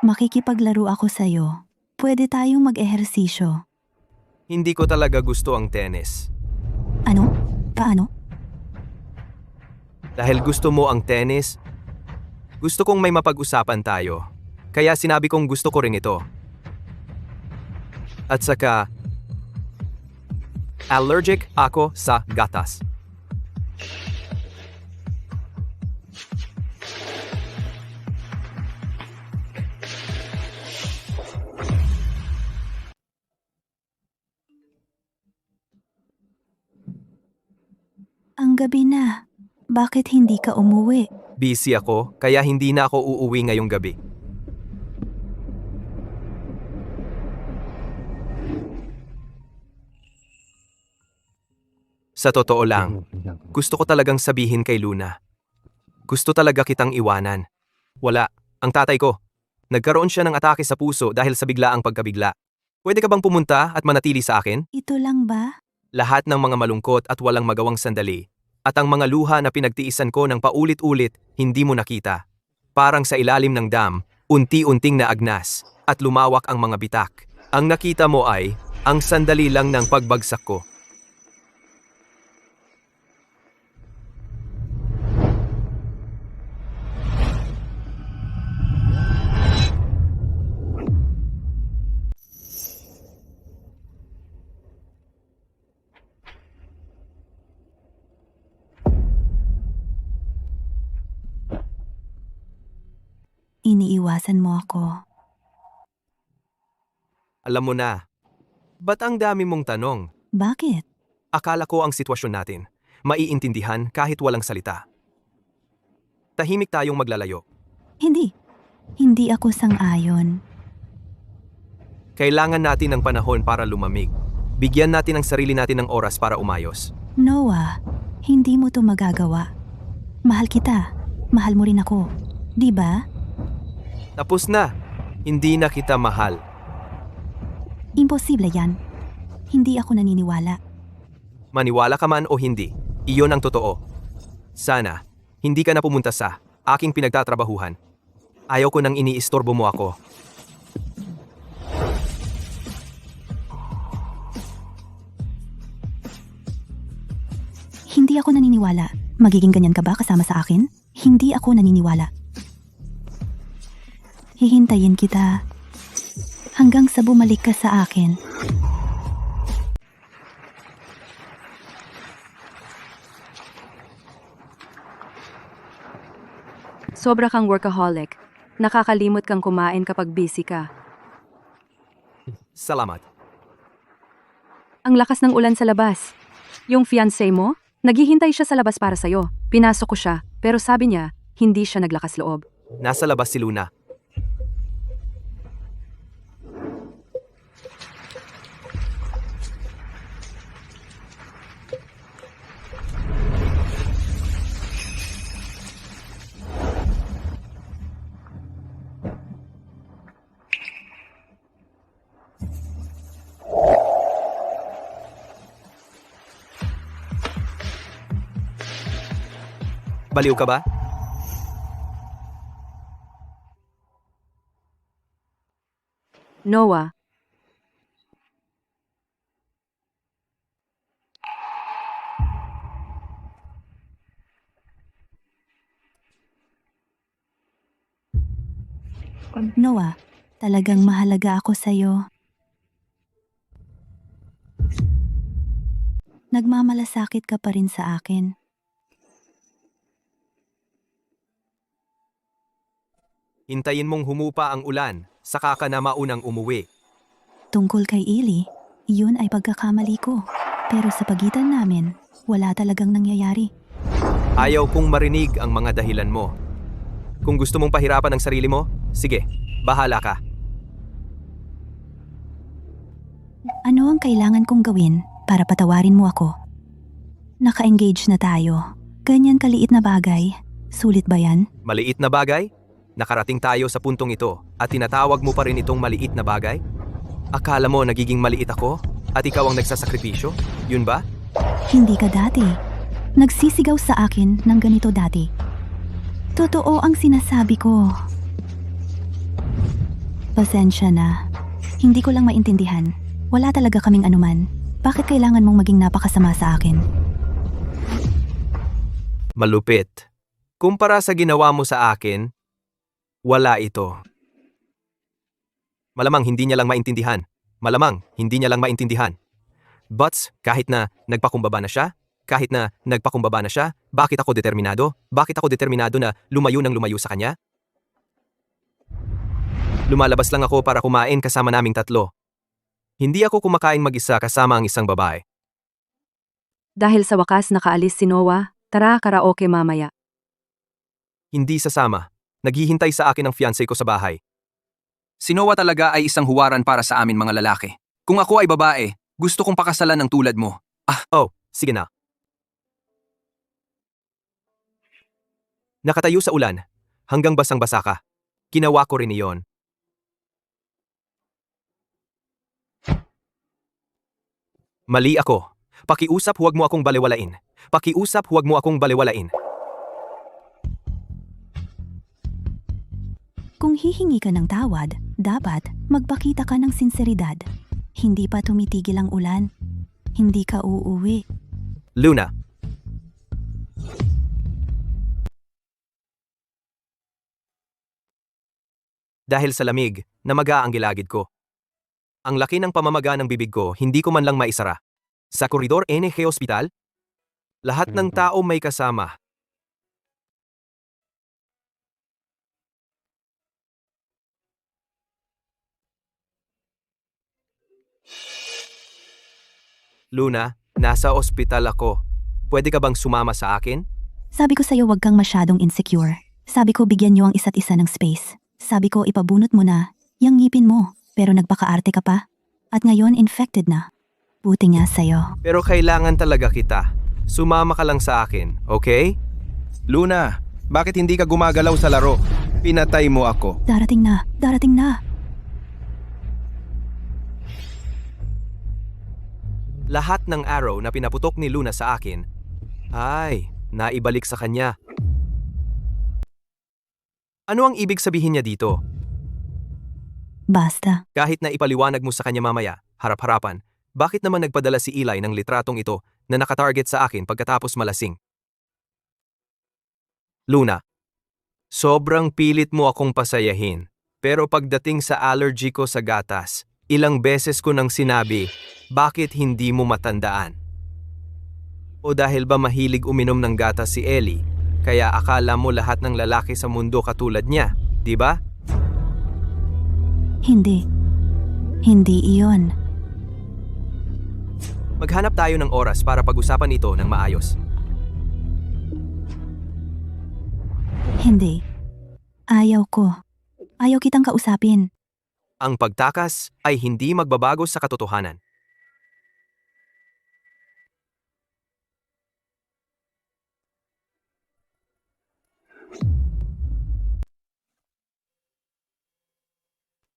Makikipaglaro ako sa'yo. Pwede tayong mag-ehersisyo. Hindi ko talaga gusto ang tennis. Ano? Paano? Dahil gusto mo ang tennis, gusto kong may mapag-usapan tayo. Kaya sinabi kong gusto ko rin ito. At saka, allergic ako sa gatas. Ang gabi na. Bakit hindi ka umuwi? Busy ako, kaya hindi na ako uuwi ngayong gabi. Sa totoo lang, gusto ko talagang sabihin kay Luna. Gusto talaga kitang iwanan. Wala, ang tatay ko. Nagkaroon siya ng atake sa puso dahil sa biglaang pagkabigla. Pwede ka bang pumunta at manatili sa akin? Ito lang ba? Lahat ng mga malungkot at walang magawang sandali. At ang mga luha na pinagtiisan ko ng paulit-ulit, hindi mo nakita. Parang sa ilalim ng dam, unti-unting naagnas at lumawak ang mga bitak. Ang nakita mo ay ang sandali lang ng pagbagsak ko. Iniiwasan mo ako. Alam mo na, ba't ang dami mong tanong? Bakit? Akala ko ang sitwasyon natin, maiintindihan kahit walang salita. Tahimik tayong maglalayo. Hindi. Hindi ako sang-ayon. Kailangan natin ng panahon para lumamig. Bigyan natin ang sarili natin ng oras para umayos. Noah, hindi mo to magagawa. Mahal kita. Mahal mo rin ako. Di ba? Tapos na. Hindi na kita mahal. Imposible yan. Hindi ako naniniwala. Maniwala ka man o hindi, iyon ang totoo. Sana, hindi ka na pumunta sa aking pinagtatrabahuhan. Ayaw ko nang iniistorbo mo ako. Hindi ako naniniwala. Magiging ganyan ka ba kasama sa akin? Hindi ako naniniwala. Hihintayin kita hanggang sa bumalik ka sa akin. Sobra kang workaholic. Nakakalimot kang kumain kapag busy ka. Salamat. Ang lakas ng ulan sa labas. Yung fiancé mo, naghihintay siya sa labas para sa'yo. Pinasok ko siya, pero sabi niya, hindi siya naglakas loob. Nasa labas si Luna. Baliw ka ba? Noah, Noah, talagang mahalaga ako sa'yo. Nagmamalasakit ka pa rin sa akin. Hintayin mong humupa ang ulan, saka ka na maunang umuwi. Tungkol kay Ili, iyon ay pagkakamali ko. Pero sa pagitan namin, wala talagang nangyayari. Ayaw kong marinig ang mga dahilan mo. Kung gusto mong pahirapan ang sarili mo, sige, bahala ka. Ano ang kailangan kong gawin para patawarin mo ako? Naka-engage na tayo. Ganyan kaliit na bagay. Sulit ba yan? Maliit na bagay? Nakarating tayo sa puntong ito at tinatawag mo pa rin itong maliit na bagay? Akala mo nagiging maliit ako at ikaw ang nagsasakripisyo? Yun ba? Hindi ka dati. Nagsisigaw sa akin ng ganito dati. Totoo ang sinasabi ko. Pasensya na. Hindi ko lang maintindihan. Wala talaga kaming anuman. Bakit kailangan mong maging napakasama sa akin? Malupit. Kumpara sa ginawa mo sa akin, wala ito. Malamang hindi niya lang maintindihan. Malamang hindi niya lang maintindihan. But kahit na nagpakumbaba na siya, bakit ako determinado? Bakit ako determinado na lumayo ng lumayo sa kanya? Lumalabas lang ako para kumain kasama naming tatlo. Hindi ako kumakain mag-isa kasama ang isang babae. dahil sa wakas nakaalis si Noah, tara karaoke mamaya. Hindi sasama. Naghihintay sa akin ang fiancé ko sa bahay. Si Noah talaga ay isang huwaran para sa amin mga lalaki. Kung ako ay babae, gusto kong pakasalan ng tulad mo. Oh, sige na. Nakatayo sa ulan, hanggang basang-basa ka. Ginawa ko rin iyon. Mali ako. Pakiusap, huwag mo akong balewalain. Pakiusap, huwag mo akong balewalain. Kung hihingi ka ng tawad, dapat magpakita ka ng sinseridad. Hindi pa tumitigil ang ulan. Hindi ka uuwi. Luna. Dahil sa lamig, namaga ang gilagid ko. Ang laki ng pamamaga ng bibig ko, hindi ko man lang maisara. Sa koridor NG Hospital, lahat ng tao may kasama. Luna, nasa ospital ako. Pwede ka bang sumama sa akin? Sabi ko sa'yo huwag kang masyadong insecure. Sabi ko bigyan niyo ang isa't isa ng space. Sabi ko ipabunot mo na yung ngipin mo, pero nagpakaarte ka pa. At ngayon infected na. Buti nga sa'yo. Pero kailangan talaga kita. Sumama ka lang sa akin, okay? Luna, bakit hindi ka gumagalaw sa laro? Pinatay mo ako. Darating na, darating na. Lahat ng arrow na pinaputok ni Luna sa akin, ay, naibalik sa kanya. Ano ang ibig sabihin niya dito? Basta. Kahit na ipaliwanag mo sa kanya mamaya, harap-harapan, bakit naman nagpadala si Eli ng litratong ito na nakatarget sa akin pagkatapos malasing? Luna, sobrang pilit mo akong pasayahin, pero pagdating sa allergy ko sa gatas, ilang beses ko nang sinabi, bakit hindi mo matandaan? O dahil ba mahilig uminom ng gatas si Ellie, kaya akala mo lahat ng lalaki sa mundo katulad niya, di ba? Hindi. Hindi iyon. Maghanap tayo ng oras para pag-usapan ito ng maayos. Hindi. Ayaw ko. Ayaw kitang kausapin. Ang pagtakas ay hindi magbabago sa katotohanan.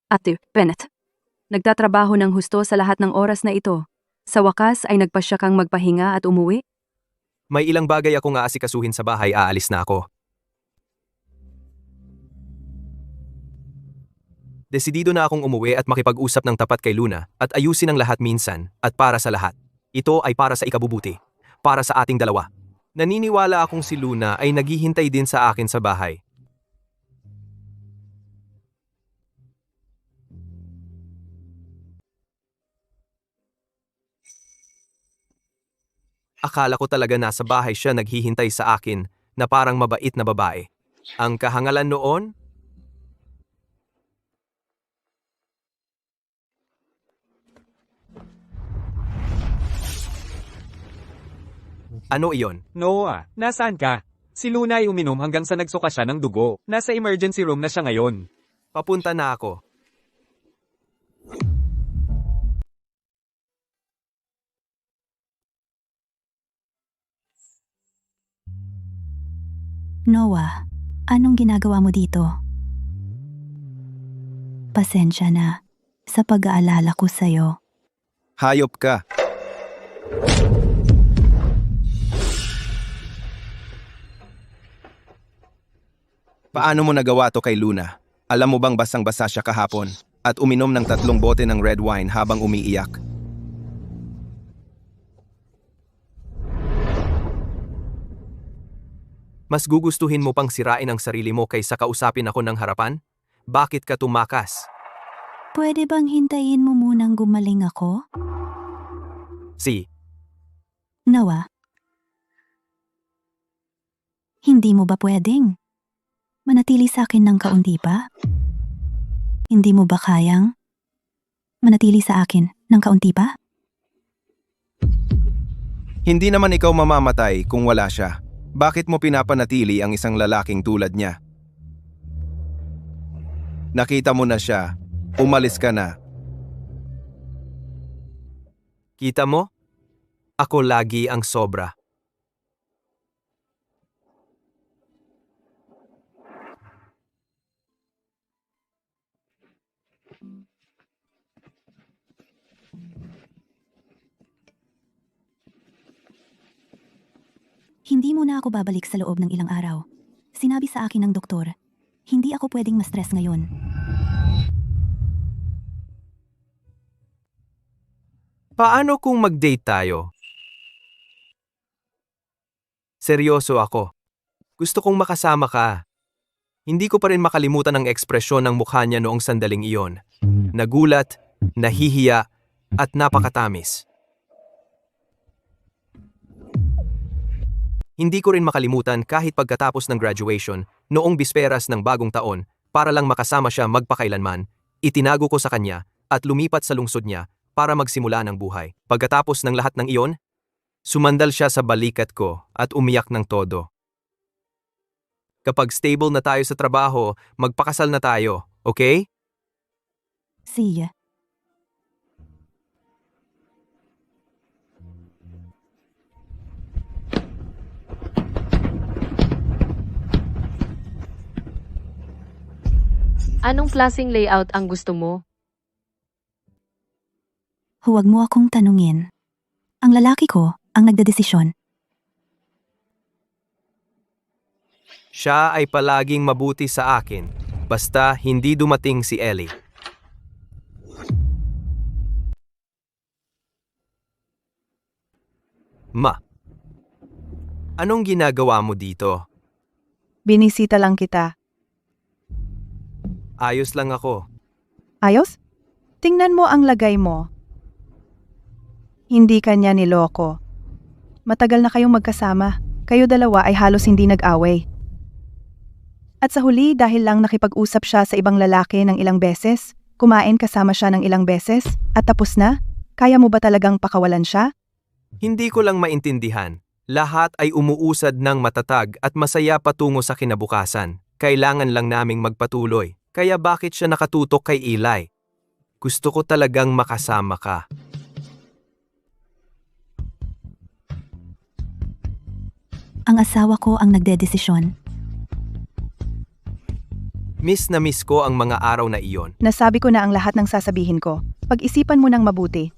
Ate Bennett, nagtatrabaho ng husto sa lahat ng oras na ito. Sa wakas ay nagpasya kang magpahinga at umuwi? May ilang bagay akong aasikasuhin sa bahay, aalis na ako. Desidido na akong umuwi at makipag-usap ng tapat kay Luna at ayusin ang lahat minsan at para sa lahat. Ito ay para sa ikabubuti. Para sa ating dalawa. Naniniwala akong si Luna ay naghihintay din sa akin sa bahay. Akala ko talaga nasa bahay siya naghihintay sa akin na parang mabait na babae. Ang kahangalan noon? Ano iyon? Noah, nasaan ka? Si Luna ay uminom hanggang sa nagsuka siya ng dugo. Nasa emergency room na siya ngayon. Papunta na ako. Noah, anong ginagawa mo dito? Pasensya na sa pag-aalala ko sa'yo. Hayop ka. Paano mo nagawa to kay Luna? Alam mo bang basang-basa siya kahapon at uminom ng 3 bote ng red wine habang umiiyak? Mas gugustuhin mo pang sirain ang sarili mo kaysa kausapin ako ng harapan? Bakit ka tumakas? Pwede bang hintayin mo munang gumaling ako? Si, Noah? Hindi mo ba pwedeng manatili sa akin ng kaunti pa? Hindi mo ba kayang manatili sa akin ng kaunti pa? Hindi naman ikaw mamamatay kung wala siya. Bakit mo pinapanatili ang isang lalaking tulad niya? Nakita mo na siya. Umalis ka na. kita mo? Ako lagi ang sobra. Hindi muna ako babalik sa loob ng ilang araw. Sinabi sa akin ng doktor, hindi ako pwedeng ma-stress ngayon. Paano kung mag-date tayo? Seryoso ako. Gusto kong makasama ka. Hindi ko pa rin makalimutan ang ekspresyon ng mukha niya noong sandaling iyon. Nagulat, nahihiya, at napakatamis. Hindi ko rin makalimutan kahit pagkatapos ng graduation, noong bisperas ng bagong taon, para lang makasama siya magpakailanman, itinago ko sa kanya at lumipat sa lungsod niya para magsimula ng buhay. Pagkatapos ng lahat ng iyon, sumandal siya sa balikat ko at umiyak ng todo. Kapag stable na tayo sa trabaho, magpakasal na tayo, okay? See ya. Anong klaseng layout ang gusto mo? Huwag mo akong tanungin. Ang lalaki ko ang nagdedesisyon. Siya ay palaging mabuti sa akin, basta hindi dumating si Ellie. Ma, anong ginagawa mo dito? Binisita lang kita. Ayos lang ako. Ayos? Tingnan mo ang lagay mo. Hindi kanya niloko. Matagal na kayong magkasama. Kayo dalawa ay halos hindi nag-away. At sa huli, dahil lang nakipag-usap siya sa ibang lalaki ng ilang beses, kumain kasama siya ng ilang beses, at tapos na, kaya mo ba talagang pakawalan siya? Hindi ko lang maintindihan. Lahat ay umuusad ng matatag at masaya patungo sa kinabukasan. Kailangan lang naming magpatuloy. Kaya bakit siya nakatutok kay Eli? Gusto ko talagang makasama ka. Ang asawa ko ang nagdedesisyon. Miss na miss ko ang mga araw na iyon. Nasabi ko na ang lahat ng sasabihin ko. Pag-isipan mo ng mabuti.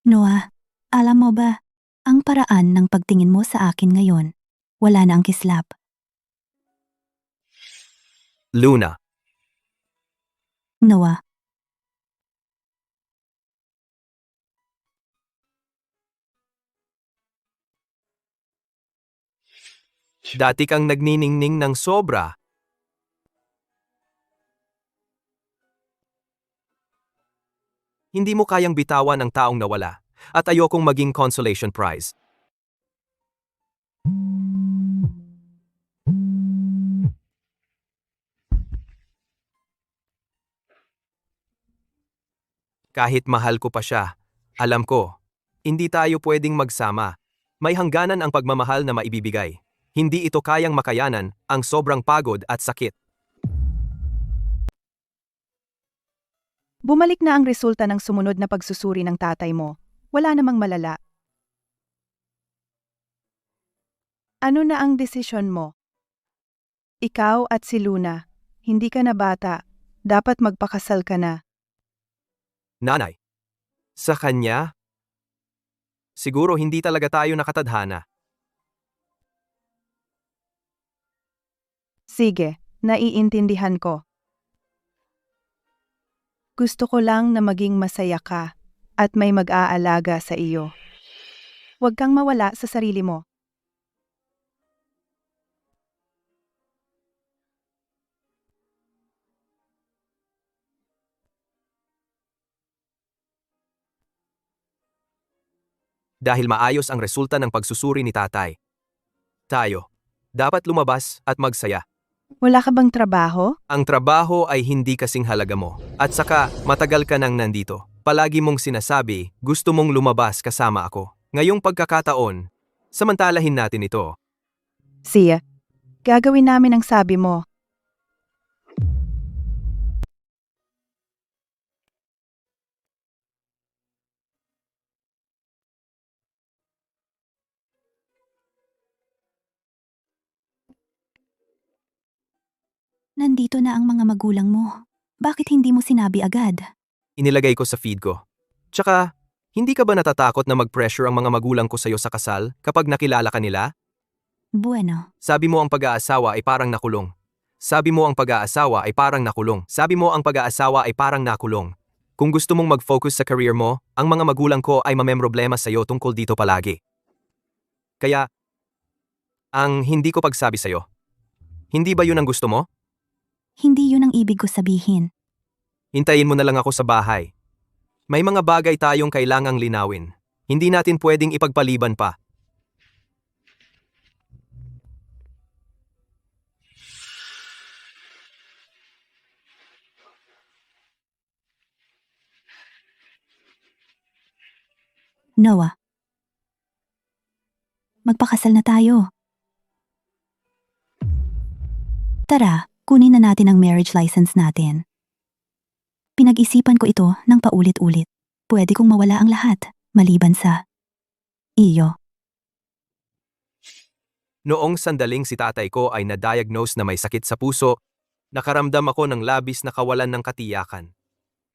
Noah, alam mo ba, ang paraan ng pagtingin mo sa akin ngayon, wala na ang kislap. Luna, Noah, dati kang nagniningning ng sobra. Hindi mo kayang bitawan ang taong nawala, at ayokong maging consolation prize. Kahit mahal ko pa siya, alam ko, hindi tayo pwedeng magsama. May hangganan ang pagmamahal na maibibigay. Hindi ito kayang makayanan ang sobrang pagod at sakit. Bumalik na ang resulta ng sumunod na pagsusuri ng tatay mo. Wala namang malala. Ano na ang desisyon mo? Ikaw at si Luna, hindi ka na bata. Dapat magpakasal ka na. Nanay, sa kanya? Siguro hindi talaga tayo nakatadhana. Sige, naiintindihan ko. Gusto ko lang na maging masaya ka at may mag-aalaga sa iyo. Huwag kang mawala sa sarili mo. Dahil maayos ang resulta ng pagsusuri ni tatay. Tayo, dapat lumabas at magsaya. Wala ka bang trabaho? Ang trabaho ay hindi kasing halaga mo. At saka, matagal ka nang nandito. Palagi mong sinasabi, gusto mong lumabas kasama ako. Ngayong pagkakataon, samantalahin natin ito. Siya, gagawin namin ang sabi mo. Nandito na ang mga magulang mo. Bakit hindi mo sinabi agad? Inilagay ko sa feed ko. Tsaka, hindi ka ba natatakot na mag-pressure ang mga magulang ko sa'yo sa kasal kapag nakilala ka nila? Bueno, Sabi mo ang pag-aasawa ay parang nakulong. Sabi mo ang pag-aasawa ay parang nakulong. Sabi mo ang pag-aasawa ay parang nakulong. Kung gusto mong mag-focus sa career mo, ang mga magulang ko ay mamemroblema sa'yo tungkol dito palagi. Kaya, ang hindi ko pagsabi sa'yo, hindi ba yun ang gusto mo? hindi yun ang ibig ko sabihin. Hintayin mo na lang ako sa bahay. May mga bagay tayong kailangang linawin. Hindi natin pwedeng ipagpaliban pa. Noah. Magpakasal na tayo. Tara, kunin na natin ang marriage license natin. Pinag-isipan ko ito ng paulit-ulit. Pwede kong mawala ang lahat, maliban sa iyo. Noong sandaling si tatay ko ay na-diagnose na may sakit sa puso, nakaramdam ako ng labis na kawalan ng katiyakan.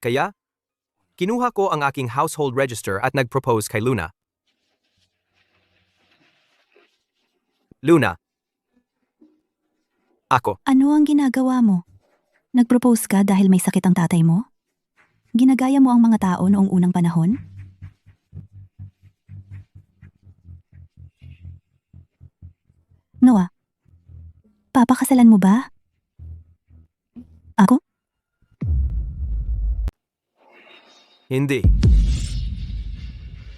Kaya, kinuha ko ang aking household register at nag-propose kay Luna. Luna. Ako. Ano ang ginagawa mo? Nag-propose ka dahil may sakit ang tatay mo? Ginagaya mo ang mga tao noong unang panahon? Noah, papakasalan mo ba? Ako? Hindi.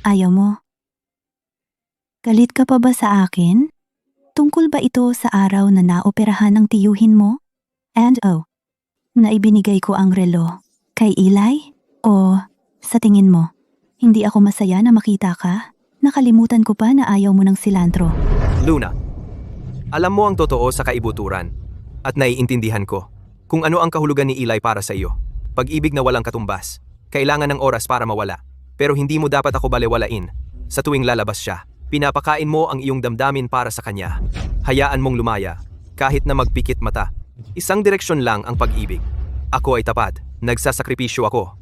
Ayaw mo. Galit ka pa ba sa akin? Tungkol ba ito sa araw na naoperahan ng tiyuhin mo? And na ibinigay ko ang relo kay Eli? O sa tingin mo, hindi ako masaya na makita ka? Nakalimutan ko pa na ayaw mo ng silantro. Luna. Alam mo ang totoo sa kaibuturan. At naiintindihan ko kung ano ang kahulugan ni Eli para sa iyo. Pag-ibig na walang katumbas. Kailangan ng oras para mawala. Pero hindi mo dapat ako balewalain. Sa tuwing lalabas siya, pinapakain mo ang iyong damdamin para sa kanya. Hayaan mong lumaya, kahit na magpikit mata. Isang direksyon lang ang pag-ibig. Ako ay tapat, nagsasakripisyo ako.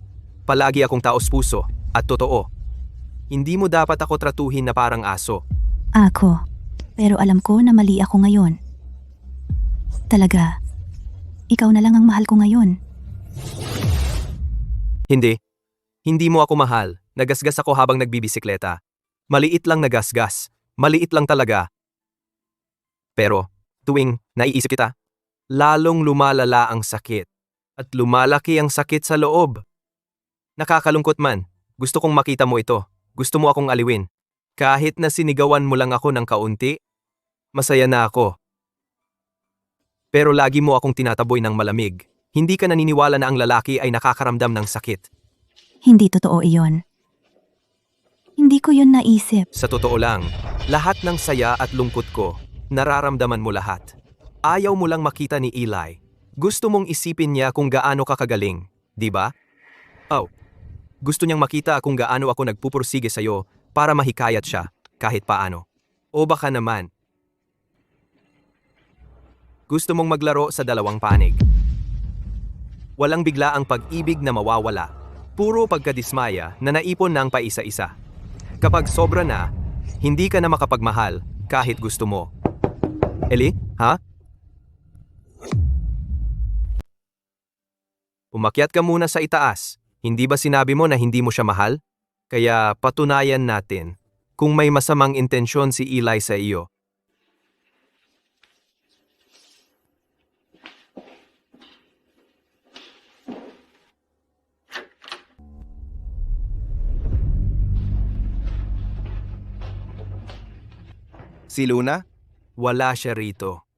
Palagi akong taos puso at totoo. Hindi mo dapat ako tratuhin na parang aso. Ako. Pero alam ko na mali ako ngayon. Talaga. Ikaw na lang ang mahal ko ngayon. Hindi. Hindi mo ako mahal. Nagasgas ako habang nagbibisikleta. Maliit lang nagasgas. Maliit lang talaga. Pero, tuwing naiisip kita, lalong lumalala ang sakit. At lumalaki ang sakit sa loob. Nakakalungkot man. Gusto kong makita mo ito. Gusto mo akong aliwin. Kahit na sinigawan mo lang ako ng kaunti, masaya na ako. Pero lagi mo akong tinataboy ng malamig. Hindi ka naniniwala na ang lalaki ay nakakaramdam ng sakit. Hindi totoo iyon. Hindi ko yun naisip. Sa totoo lang, lahat ng saya at lungkot ko, nararamdaman mo lahat. Ayaw mo lang makita ni Eli. Gusto mong isipin niya kung gaano ka kagaling, di ba? Gusto niyang makita kung gaano ako nagpupursige sa'yo para mahikayat siya, kahit paano. O baka naman, gusto mong maglaro sa dalawang panig. Walang bigla ang pag-ibig na mawawala. Puro pagkadismaya na naipon ng paisa-isa. Kapag sobra na, hindi ka na makapagmahal kahit gusto mo. Eli, ha? Umakyat ka muna sa itaas. Hindi ba sinabi mo na hindi mo siya mahal? Kaya patunayan natin kung may masamang intensyon si Eli sa iyo. Si Luna? Wala siya rito.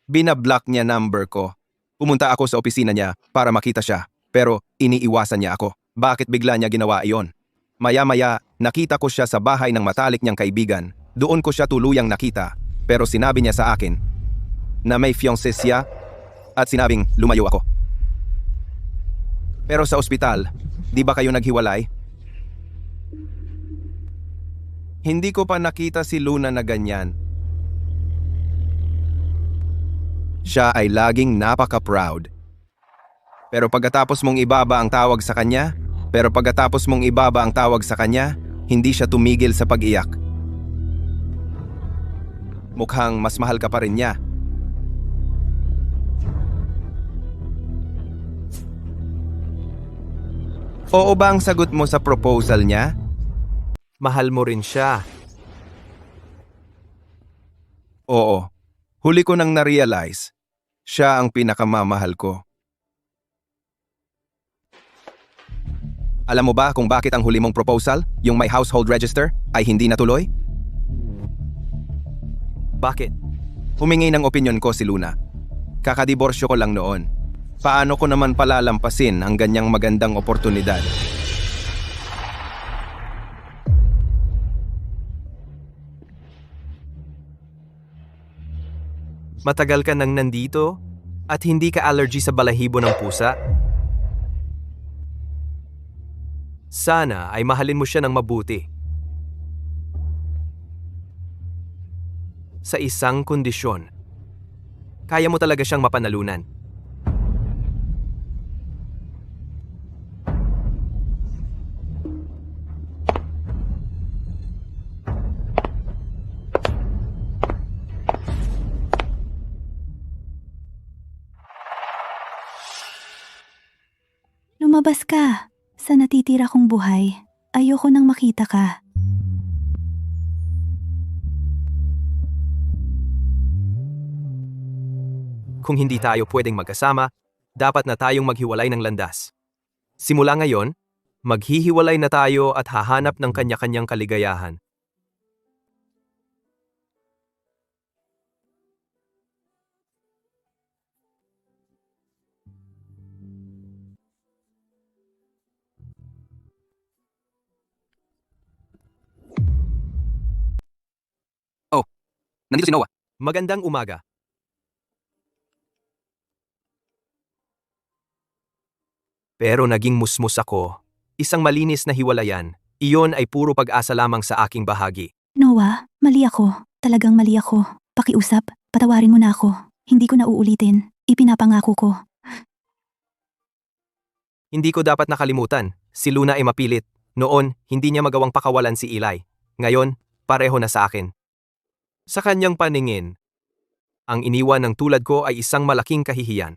Binablock niya number ko. Pumunta ako sa opisina niya para makita siya, pero iniiwasan niya ako. Bakit bigla niya ginawa iyon? Maya-maya, nakita ko siya sa bahay ng matalik niyang kaibigan. Doon ko siya tuluyang nakita, pero sinabi niya sa akin na may fiancé siya at sinabing lumayo ako. Pero sa ospital, di ba kayo naghiwalay? Hindi ko pa nakita si Luna na ganyan. Siya ay laging napaka-proud. Pero pagkatapos mong ibaba ang tawag sa kanya, hindi siya tumigil sa pag-iyak. Mukhang mas mahal ka pa rin niya. Oo ba ang sagot mo sa proposal niya? Mahal mo rin siya. Oo. Huli ko nang na-realize, siya ang pinakamamahal ko. Alam mo ba kung bakit ang huli mong proposal, yung may household register, ay hindi natuloy? Bakit? Humingi ng opinyon ko si Luna. Kakadiborsyo ko lang noon. Paano ko naman palalampasin ang ganyang magandang oportunidad? Matagal ka nang nandito at hindi ka allergy sa balahibo ng pusa? Sana ay mahalin mo siya ng mabuti. Sa isang kondisyon. Kaya mo talaga siyang mapanalunan. Lumabas ka. Sa natitira kong buhay, ayoko nang makita ka. Kung hindi tayo pwedeng magkasama, dapat na tayong maghiwalay ng landas. Simula ngayon, maghihiwalay na tayo at hahanap ng kanya-kanyang kaligayahan. Nandito si Noah. Magandang umaga. Pero naging musmus ako. Isang malinis na hiwalayan. Iyon ay puro pag-asa lamang sa aking bahagi. Noah, mali ako. Talagang mali ako. Pakiusap, patawarin mo na ako. Hindi ko na uulitin. Ipinapangako ko. Hindi ko dapat nakalimutan. Si Luna ay mapilit. Noon, hindi niya magawang pakawalan si Eli. Ngayon, pareho na sa akin. Sa kanyang paningin, ang iniwan ng tulad ko ay isang malaking kahihiyan.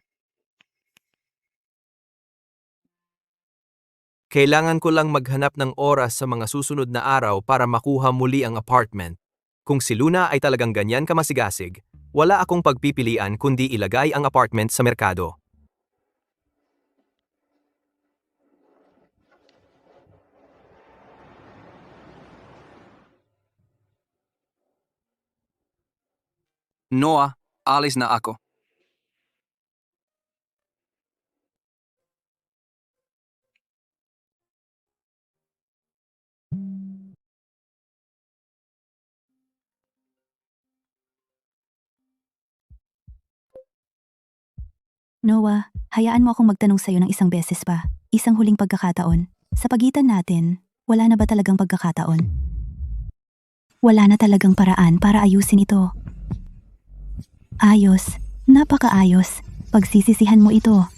Kailangan ko lang maghanap ng oras sa mga susunod na araw para makuha muli ang apartment. Kung si Luna ay talagang ganyan kamasigasig, wala akong pagpipilian kundi ilagay ang apartment sa merkado. Noah, alis na ako. Noah, hayaan mo akong magtanong sa'yo ng isang beses pa. Isang huling pagkakataon. Sa pagitan natin, wala na ba talagang pagkakataon? Wala na talagang paraan para ayusin ito. Ayos. Napakaayos. Pagsisisihan mo ito.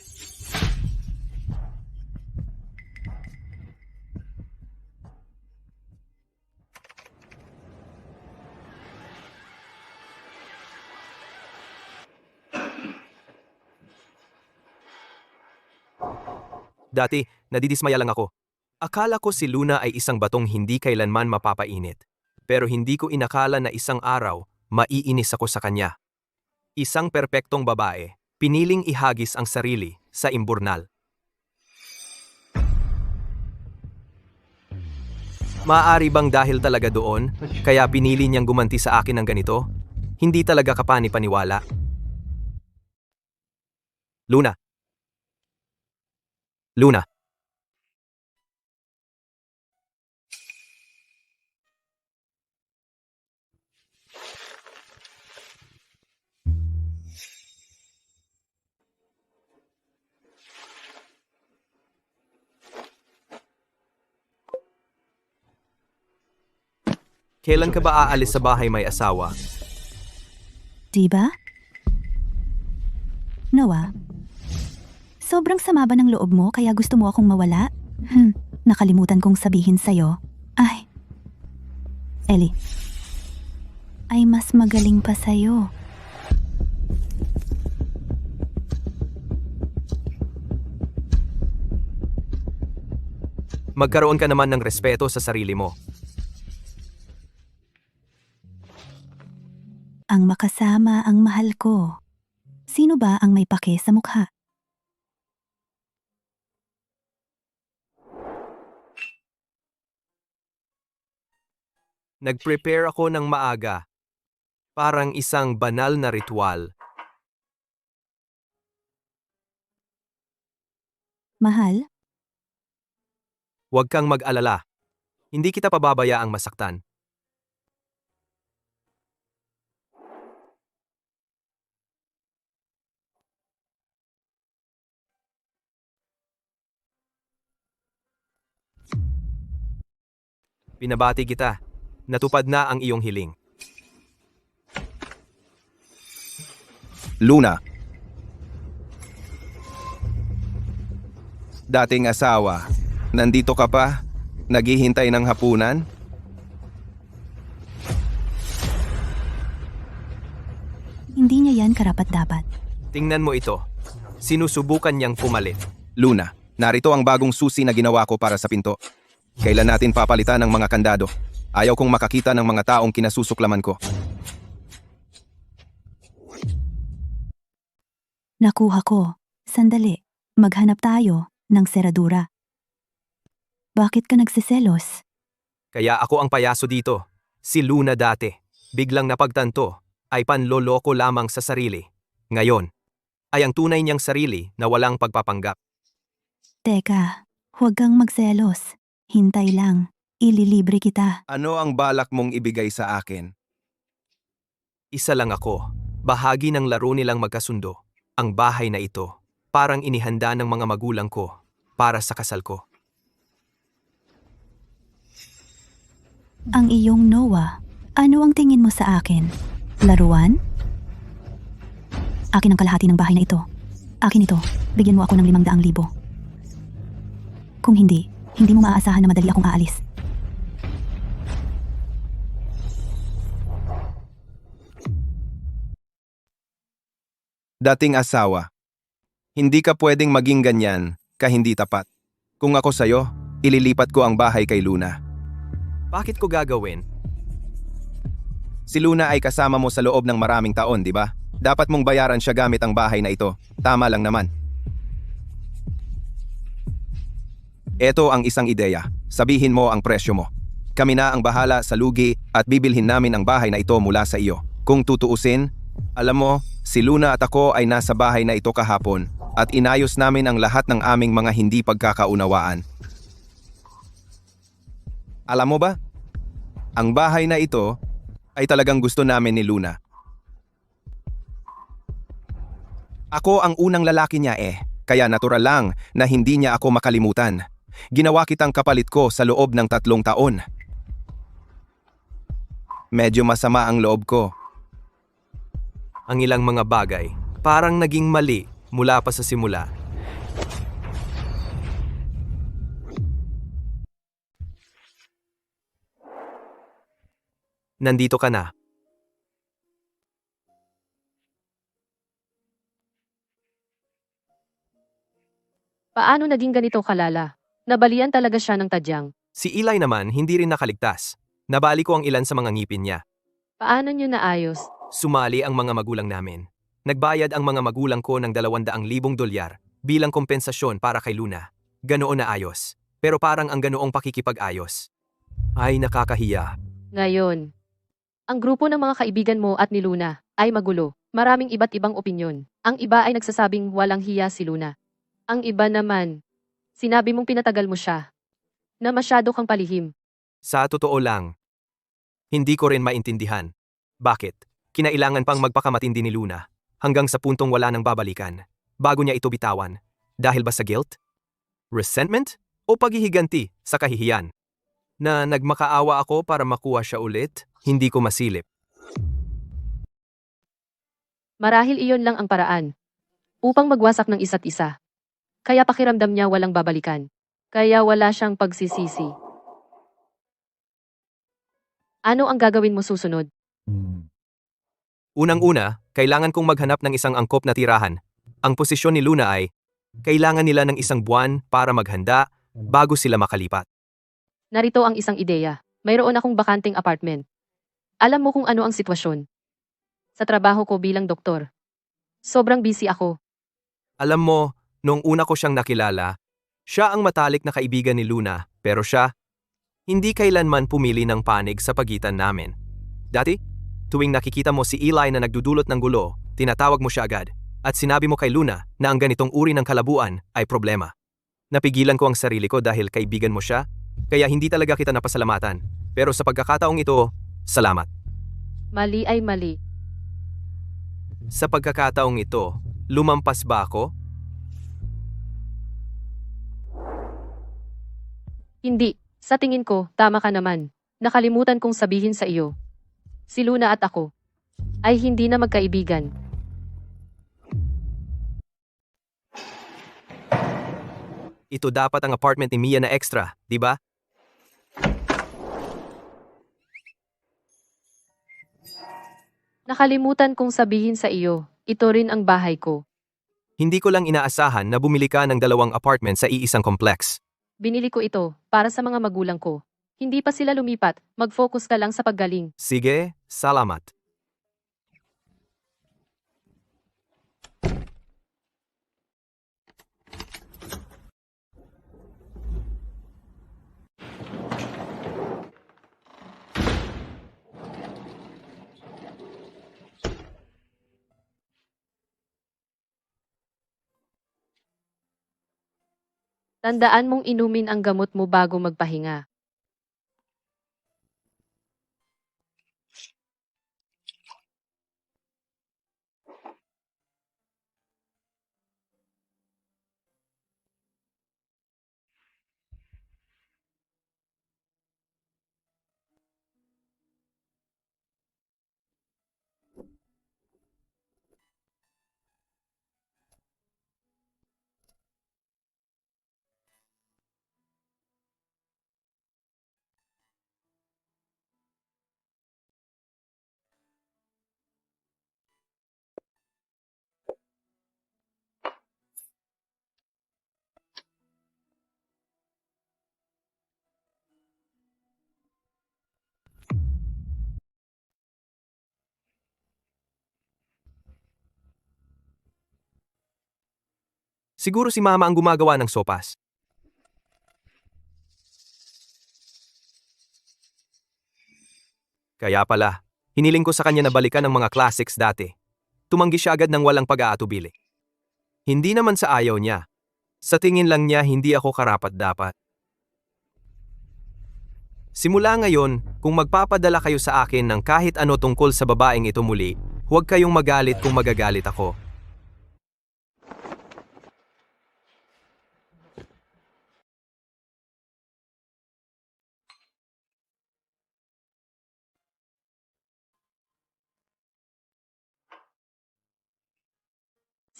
Dati, nadidismaya lang ako. Akala ko si Luna ay isang batong hindi kailanman mapapainit. Pero hindi ko inakala na isang araw, maiinis ako sa kanya. Isang perpektong babae, piniling ihagis ang sarili sa imburnal. Maaari bang dahil talaga doon, kaya pinili niyang gumanti sa akin ng ganito? Hindi talaga kapani-paniwala. Luna. Luna. Kailan ka ba aalis sa bahay may asawa? Diba? Noah, sobrang sama ba ng loob mo kaya gusto mo akong mawala? Nakalimutan kong sabihin sa'yo. Ay, Ellie, ay mas magaling pa sa'yo. Magkaroon ka naman ng respeto sa sarili mo. Ang makasama ang mahal ko. Sino ba ang may pake sa mukha? Nag-prepare ako ng maaga. Parang isang banal na ritual. Mahal? Huwag kang mag-alala. Hindi kita pababayaang masaktan. Pinabati kita. Natupad na ang iyong hiling. Luna. Dating asawa, nandito ka pa? Naghihintay ng hapunan? Hindi niya yan karapat-dapat. Tingnan mo ito. Sinusubukan niyang pumalit. Luna, narito ang bagong susi na ginawa ko para sa pinto. Kailan natin papalitan ng mga kandado? Ayaw kong makakita ng mga taong kinasusuklaman ko. Nakuha ko. Sandali. Maghanap tayo ng seradura. Bakit ka nagsiselos? Kaya ako ang payaso dito. Si Luna dati. Biglang napagtanto ay panloloko lamang sa sarili. Ngayon, ay ang tunay niyang sarili na walang pagpapanggap. Teka, huwag kang magselos. Hintay lang. Ililibre kita. Ano ang balak mong ibigay sa akin? Isa lang ako. Bahagi ng laro nilang magkasundo. Ang bahay na ito. Parang inihanda ng mga magulang ko para sa kasal ko. Ang iyong Noah, ano ang tingin mo sa akin? Laruan? Akin ang kalahati ng bahay na ito. Akin ito. Bigyan mo ako ng 500,000. Kung hindi mo maaasahan na madali akong aalis. Dating asawa. Hindi ka pwedeng maging ganyan ka hindi tapat. Kung ako sa'yo, ililipat ko ang bahay kay Luna. Bakit ko gagawin? Si Luna ay kasama mo sa loob ng maraming taon, di ba? Dapat mong bayaran siya gamit ang bahay na ito. Tama lang naman. Ito ang isang ideya. Sabihin mo ang presyo mo. Kami na ang bahala sa lugi at bibilhin namin ang bahay na ito mula sa iyo. Kung tutuusin, alam mo, si Luna at ako ay nasa bahay na ito kahapon at inayos namin ang lahat ng aming mga hindi pagkakaunawaan. Alam mo ba? Ang bahay na ito ay talagang gusto namin ni Luna. Ako ang unang lalaki niya kaya natural lang na hindi niya ako makalimutan. Ginawa kitang kapalit ko sa loob ng 3 taon. Medyo masama ang loob ko. Ang ilang mga bagay parang naging mali mula pa sa simula. Nandito ka na. Paano naging ganito kalala? Nabalian talaga siya ng tadyang. Si Eli naman hindi rin nakaligtas. Nabali ko ang ilan sa mga ngipin niya. Paano niyo naayos? Sumali ang mga magulang namin. Nagbayad ang mga magulang ko ng $200,000 bilang kompensasyon para kay Luna. Ganoon na ayos. Pero parang ang ganoong pakikipag-ayos. Ay nakakahiya. Ngayon, ang grupo ng mga kaibigan mo at ni Luna ay magulo. Maraming iba't ibang opinyon. Ang iba ay nagsasabing walang hiya si Luna. Ang iba naman, sinabi mong pinatagal mo siya. Na masyado kang palihim. Sa totoo lang, hindi ko rin maintindihan. Bakit? Kinailangan pang magpakamatindi ni Luna hanggang sa puntong wala nang babalikan bago niya ito bitawan. Dahil ba sa guilt? Resentment? O paghihiganti sa kahihiyan? Na nagmakaawa ako para makuha siya ulit, hindi ko masilip. Marahil iyon lang ang paraan. upang magwasak ng isa't isa. Kaya pakiramdam niya walang babalikan. Kaya wala siyang pagsisisi. Ano ang gagawin mo susunod? Unang-una, kailangan kong maghanap ng isang angkop na tirahan. Ang posisyon ni Luna ay, kailangan nila ng isang buwan para maghanda bago sila makalipat. Narito ang isang ideya. Mayroon akong bakanting apartment. Alam mo kung ano ang sitwasyon. Sa trabaho ko bilang doktor. Sobrang busy ako. Alam mo, noong una ko siyang nakilala, siya ang matalik na kaibigan ni Luna, pero siya, hindi kailanman pumili ng panig sa pagitan namin. Dati, tuwing nakikita mo si Eli na nagdudulot ng gulo, tinatawag mo siya agad, at sinabi mo kay Luna na ang ganitong uri ng kalabuan ay problema. Napigilan ko ang sarili ko dahil kaibigan mo siya, kaya hindi talaga kita napasalamatan. Pero sa pagkakataong ito, salamat. Mali ay mali. Sa pagkakataong ito, lumampas ba ako? Hindi. Sa tingin ko, tama ka naman. Nakalimutan kong sabihin sa iyo. Si Luna at ako ay hindi na magkaibigan. Ito dapat ang apartment ni Mia na extra, di ba? Nakalimutan kong sabihin sa iyo, ito rin ang bahay ko. Hindi ko lang inaasahan na bumili ka ng 2 apartment sa iisang complex. Binili ko ito para sa mga magulang ko. Hindi pa sila lumipat, mag-focus ka lang sa paggaling. Sige, salamat. Tandaan mong inumin ang gamot mo bago magpahinga. Siguro si Mama ang gumagawa ng sopas. Kaya pala, hiniling ko sa kanya na balikan ang mga classics dati. Tumanggi siya agad ng walang pag-aatubili. Hindi naman sa ayaw niya. Sa tingin lang niya hindi ako karapat-dapat. Simula ngayon, kung magpapadala kayo sa akin ng kahit ano tungkol sa babaeng ito muli, huwag kayong magalit kung magagalit ako.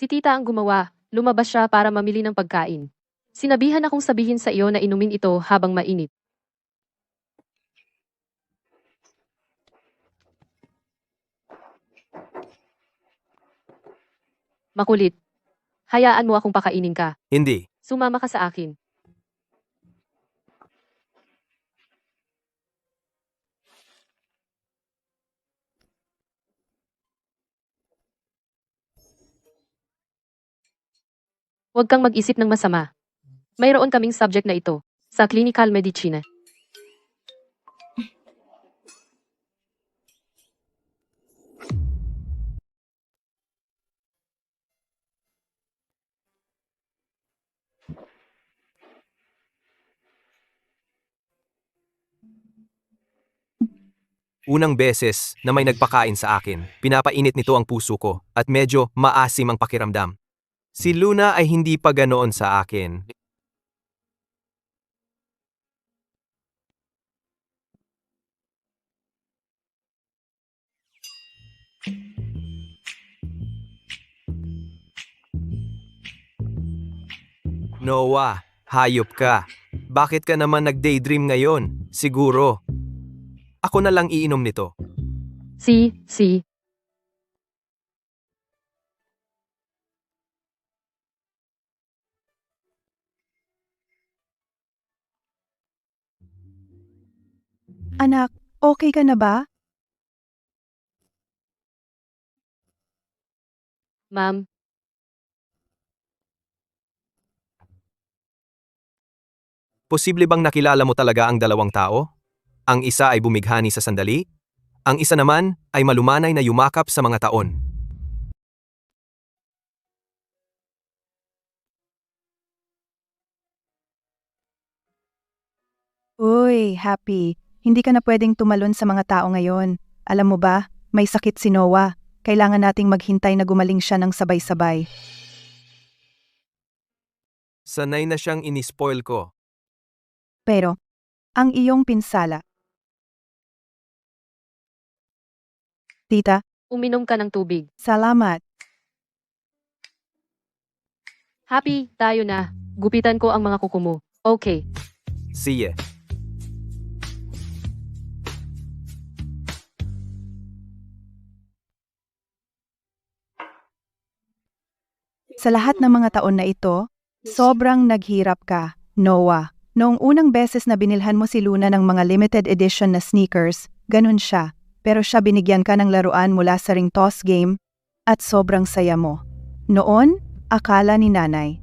Si tita ang gumawa, lumabas siya para mamili ng pagkain. Sinabihan akong sabihin sa iyo na inumin ito habang mainit. Makulit. Hayaan mo akong pakainin ka. Hindi. Sumama ka sa akin. Huwag kang mag-isip ng masama. Mayroon kaming subject na ito sa clinical medicine. Unang beses na may nagpakain sa akin, pinapainit nito ang puso ko at medyo maasim ang pakiramdam. Si Luna ay hindi pa ganoon sa akin. Noah, hayop ka. Bakit ka naman nag-daydream ngayon? Siguro. Ako na lang iinom nito. Si. Anak, okay ka na ba? Ma'am, Posible bang nakilala mo talaga ang dalawang tao? Ang isa ay bumighani sa sandali, ang isa naman ay malumanay na yumakap sa mga taon. Uy, Happy. Hindi ka na pwedeng tumalon sa mga tao ngayon. Alam mo ba, may sakit si Noah. Kailangan nating maghintay na gumaling siya ng sabay-sabay. Sanay na siyang inispoil ko. Pero, ang iyong pinsala. Tita, uminom ka ng tubig. salamat. Happy, tayo na. Gupitan ko ang mga kuko mo. Okay. Siye. Sa lahat ng mga taon na ito, sobrang naghirap ka, Noah. Noong unang beses na binilhan mo si Luna ng mga limited edition na sneakers, ganun siya. Pero siya binigyan ka ng laruan mula sa ring toss game at sobrang saya mo. Noon, akala ni nanay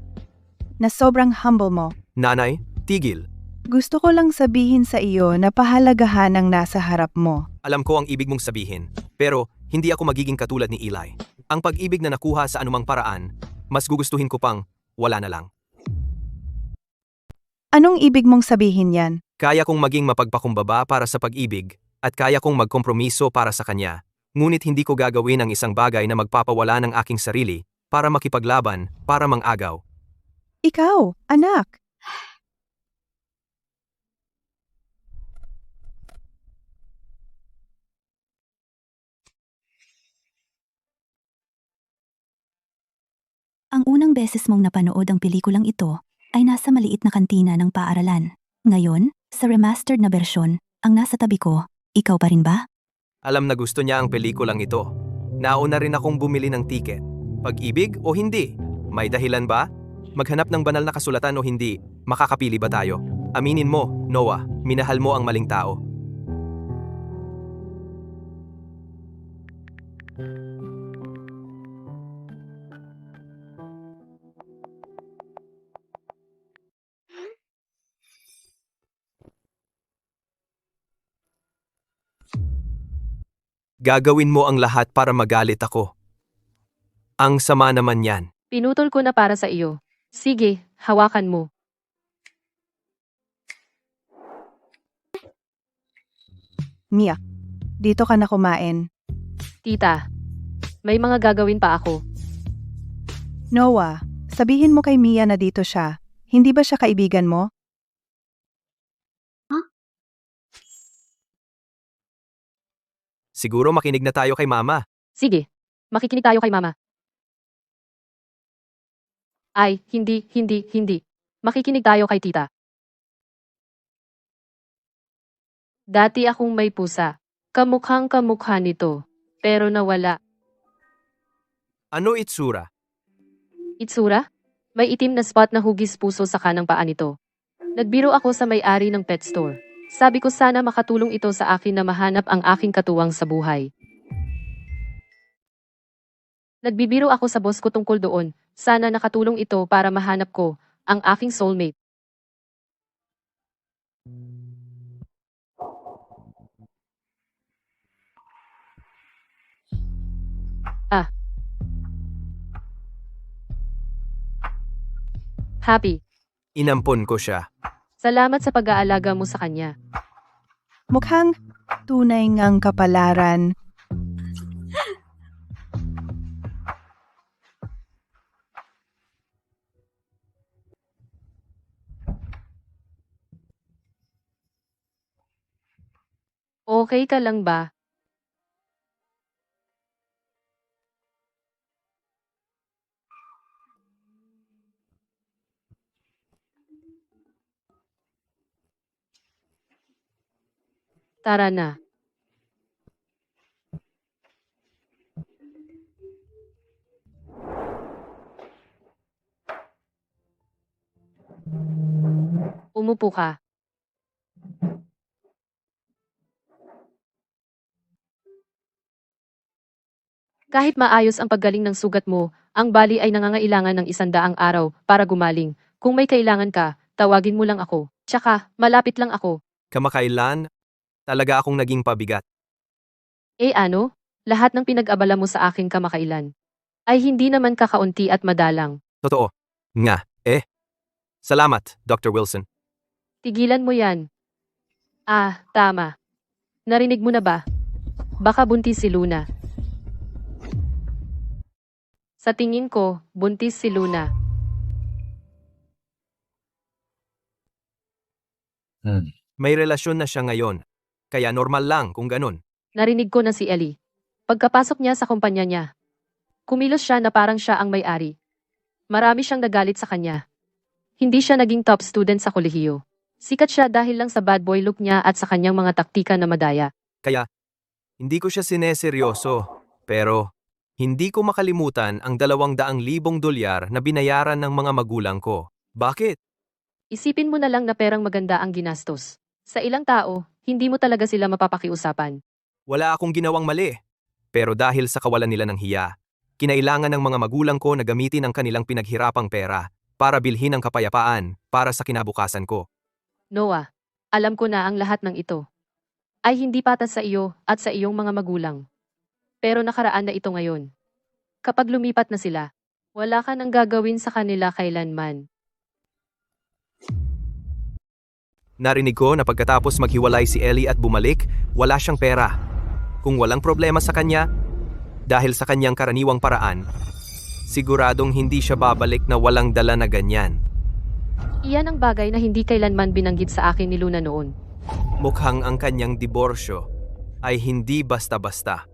na sobrang humble mo. Nanay, tigil. Gusto ko lang sabihin sa iyo na pahalagahan ang nasa harap mo. Alam ko ang ibig mong sabihin, pero hindi ako magiging katulad ni Eli. Ang pag-ibig na nakuha sa anumang paraan, mas gugustuhin ko pang wala na lang. Anong ibig mong sabihin yan? Kaya kong maging mapagpakumbaba para sa pag-ibig, at kaya kong magkompromiso para sa kanya. Ngunit hindi ko gagawin ang isang bagay na magpapawala ng aking sarili, para makipaglaban, para mang-agaw. Ikaw, anak. Ang unang beses mong napanood ang pelikulang ito ay nasa maliit na kantina ng paaralan. Ngayon, sa remastered na bersyon, ang nasa tabi ko, ikaw pa rin ba? Alam na gusto niya ang pelikulang ito. Nauna rin akong bumili ng tiket. Pag-ibig o hindi? May dahilan ba? Maghanap ng banal na kasulatan o hindi? Makakapili ba tayo? Aminin mo, Noah, minahal mo ang maling tao. Gagawin mo ang lahat para magalit ako. Ang sama naman yan. Pinutol ko na para sa iyo. Sige, hawakan mo. Mia, dito ka na kumain. Tita, may mga gagawin pa ako. Noah, sabihin mo kay Mia na dito siya. Hindi ba siya kaibigan mo? Siguro makinig na tayo kay mama. Sige, makikinig tayo kay mama. Ay, hindi. Makikinig tayo kay tita. Dati akong may pusa. Kamukhang kamukha nito. Pero nawala. Ano itsura? Itsura? May itim na spot na hugis puso sa kanang paa nito. Nagbiro ako sa may-ari ng pet store. Sabi ko sana makatulong ito sa akin na mahanap ang aking katuwang sa buhay. Nagbibiro ako sa boss ko tungkol doon. Sana nakatulong ito para mahanap ko ang aking soulmate. Happy. Inampon ko siya. Salamat sa pag-aalaga mo sa kanya. Mukhang tunay ngang kapalaran. Okay ka lang ba? Tara na. Umupo ka. Kahit maayos ang paggaling ng sugat mo, ang bali ay nangangailangan ng 100 araw para gumaling. Kung may kailangan ka, tawagin mo lang ako. Tsaka, malapit lang ako. Kamakailan, talaga akong naging pabigat. Eh ano? Lahat ng pinag-abala mo sa akin kamakailan ay hindi naman kakaunti at madalang. Totoo. Nga, Salamat, Dr. Wilson. Tigilan mo yan. Ah, tama. Narinig mo na ba? Baka buntis si Luna. Sa tingin ko, buntis si Luna. May relasyon na siya ngayon. Kaya normal lang kung ganun. Narinig ko na si Ellie. Pagkapasok niya sa kumpanya niya, kumilos siya na parang siya ang may-ari. Marami siyang nagalit sa kanya. Hindi siya naging top student sa kolehiyo. Sikat siya dahil lang sa bad boy look niya at sa kanyang mga taktika na madaya. Kaya, hindi ko siya sineseryoso. Pero, hindi ko makalimutan ang $200,000 na binayaran ng mga magulang ko. Bakit? Isipin mo na lang na perang maganda ang ginastos. Sa ilang tao, hindi mo talaga sila mapapakiusapan. Wala akong ginawang mali. Pero dahil sa kawalan nila ng hiya, kinailangan ng mga magulang ko na gamitin ang kanilang pinaghirapang pera para bilhin ang kapayapaan para sa kinabukasan ko. Noah, alam ko na ang lahat ng ito ay hindi patas sa iyo at sa iyong mga magulang. Pero nakaraan na ito ngayon. Kapag lumipat na sila, wala ka nang gagawin sa kanila kailanman. Narinig ko na pagkatapos maghiwalay si Ellie at bumalik, wala siyang pera. Kung walang problema sa kanya, dahil sa kanyang karaniwang paraan, siguradong hindi siya babalik na walang dala na ganyan. Iyan ang bagay na hindi kailanman binanggit sa akin ni Luna noon. Mukhang ang kanyang diborsyo ay hindi basta-basta.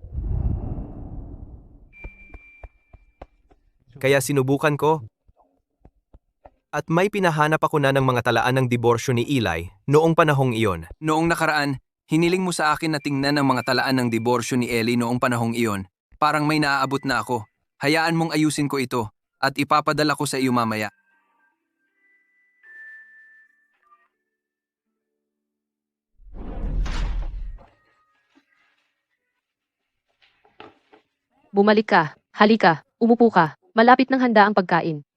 Kaya sinubukan ko at may pinahanap ako na ng mga talaan ng diborsyo ni Eli noong panahong iyon. Noong nakaraan, hiniling mo sa akin na tingnan ang mga talaan ng diborsyo ni Ellie noong panahong iyon. Parang may naaabot na ako. Hayaan mong ayusin ko ito at ipapadala ko sa iyo mamaya. Bumalik ka, halika, umupo ka, malapit ng handa ang pagkain.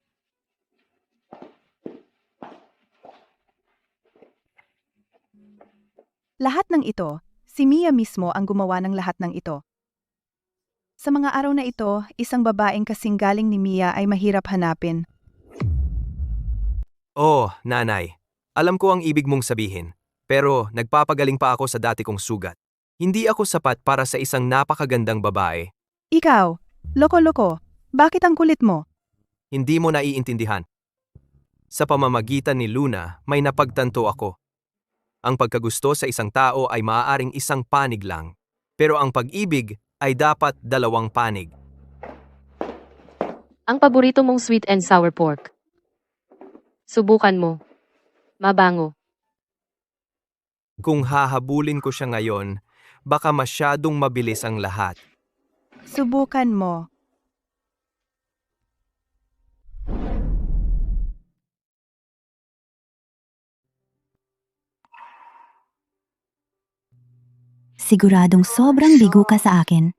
Lahat ng ito, si Mia mismo ang gumawa ng lahat ng ito. Sa mga araw na ito, isang babaeng kasing galing ni Mia ay mahirap hanapin. Oh, nanay. Alam ko ang ibig mong sabihin. Pero nagpapagaling pa ako sa dati kong sugat. Hindi ako sapat para sa isang napakagandang babae. Ikaw, loko-loko, bakit ang kulit mo? Hindi mo naiintindihan. Sa pamamagitan ni Luna, may napagtanto ako. Ang pagkagusto sa isang tao ay maaaring isang panig lang. Pero ang pag-ibig ay dapat 2 panig. Ang paborito mong sweet and sour pork. Subukan mo. Mabango. Kung hahabulin ko siya ngayon, baka masyadong mabilis ang lahat. Subukan mo. Siguradong sobrang bigo ka sa akin.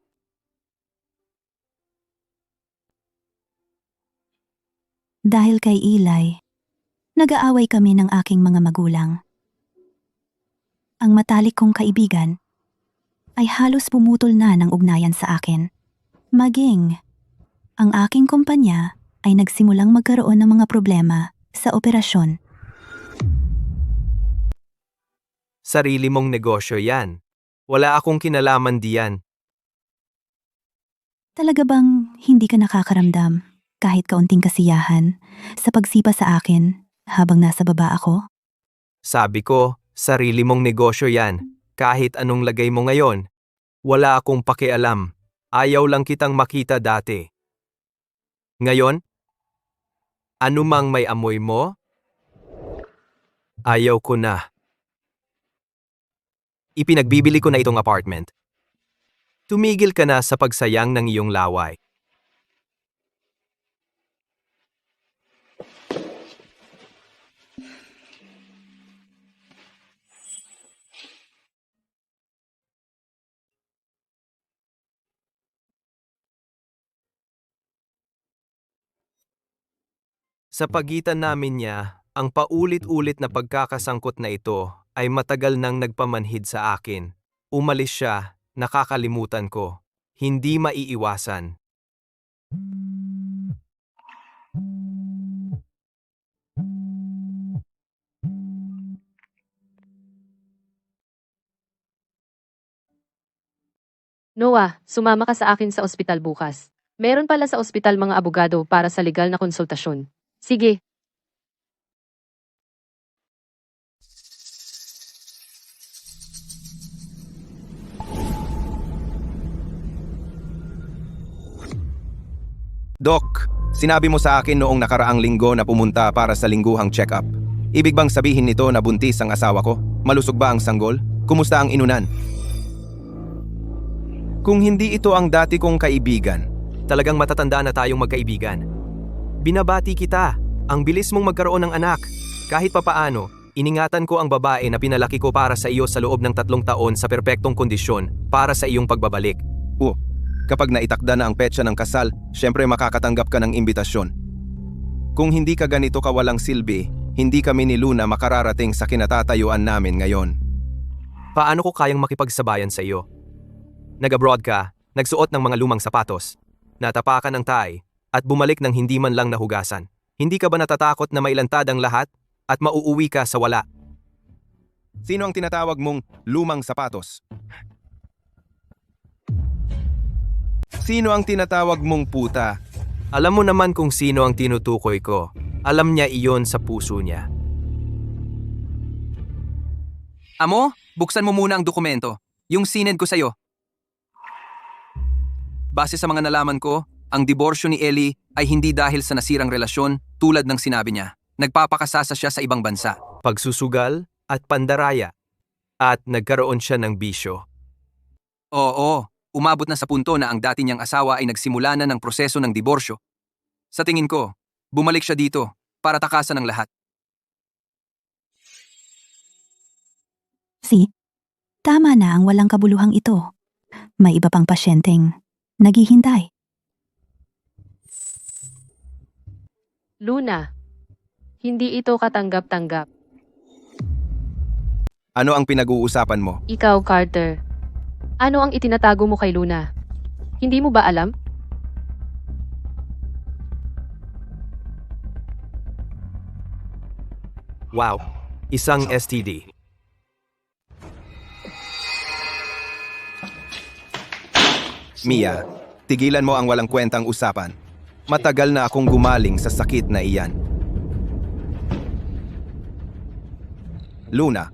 Dahil kay Eli, nag-aaway kami ng aking mga magulang. Ang matalik kong kaibigan ay halos pumutol na ng ugnayan sa akin. Maging, ang aking kumpanya ay nagsimulang magkaroon ng mga problema sa operasyon. Sarili mong negosyo yan. Wala akong kinalaman diyan. Talaga bang hindi ka nakakaramdam kahit kaunting kasiyahan sa pagsipa sa akin habang nasa baba ako? Sabi ko, sarili mong negosyo yan. Kahit anong lagay mo ngayon. Wala akong pakialam. Ayaw lang kitang makita dati. Ngayon, anumang may amoy mo, ayaw ko na. Ipinagbibili ko na itong apartment. Tumigil ka na sa pagsayang ng iyong laway. Sa pagitan namin niya, ang paulit-ulit na pagkakasangkot na ito ay matagal nang nagpamanhid sa akin. Umalis siya, nakakalimutan ko. Hindi maiiwasan. Noah, sumama ka sa akin sa ospital bukas. Meron pala sa ospital mga abogado para sa legal na konsultasyon. Sige. Doc, sinabi mo sa akin noong nakaraang linggo na pumunta para sa lingguhang check-up. Ibig bang sabihin nito na buntis ang asawa ko? Malusog ba ang sanggol? Kumusta ang inunan? Kung hindi ito ang dati kong kaibigan, Talagang matatanda na tayong magkaibigan. Binabati kita. Ang bilis mong magkaroon ng anak. Kahit papaano, iningatan ko ang babae na pinalaki ko para sa iyo sa loob ng 3 taon sa perpektong kondisyon para sa iyong pagbabalik. kapag naitakda na ang petsa ng kasal, syempre makakatanggap ka ng imbitasyon. Kung hindi ka ganito kawalang silbi, hindi kami ni Luna makararating sa kinatatayuan namin ngayon. Paano ko kayang makipagsabayan sa iyo? Nag-abroad ka, nagsuot ng mga lumang sapatos, natapakan ng tie, at bumalik ng hindi man lang nahugasan. Hindi ka ba natatakot na mailantad ang lahat at mauuwi ka sa wala? Sino ang tinatawag mong lumang sapatos? Sino ang tinatawag mong puta? Alam mo naman kung sino ang tinutukoy ko. Alam niya iyon sa puso niya. Amo, buksan mo muna ang dokumento. Yung sinend ko sa'yo. Base sa mga nalaman ko, ang diborsyo ni Ellie ay hindi dahil sa nasirang relasyon tulad ng sinabi niya. Nagpapakasasa siya sa ibang bansa. Pagsusugal at pandaraya. At nagkaroon siya ng bisyo. Oo, umabot na sa punto na ang dati niyang asawa ay nagsimula na ng proseso ng diborsyo. Sa tingin ko, bumalik siya dito para takasan ng lahat. Tama na ang walang kabuluhang ito. May iba pang pasyenteng naghihintay. Luna, hindi ito katanggap-tanggap. Ano ang pinag-uusapan mo? Ikaw, Carter. Ano ang itinatago mo kay Luna? Hindi mo ba alam? Wow, isang STD. Mia, tigilan mo ang walang kwentang usapan. Matagal na akong gumaling sa sakit na iyan. Luna,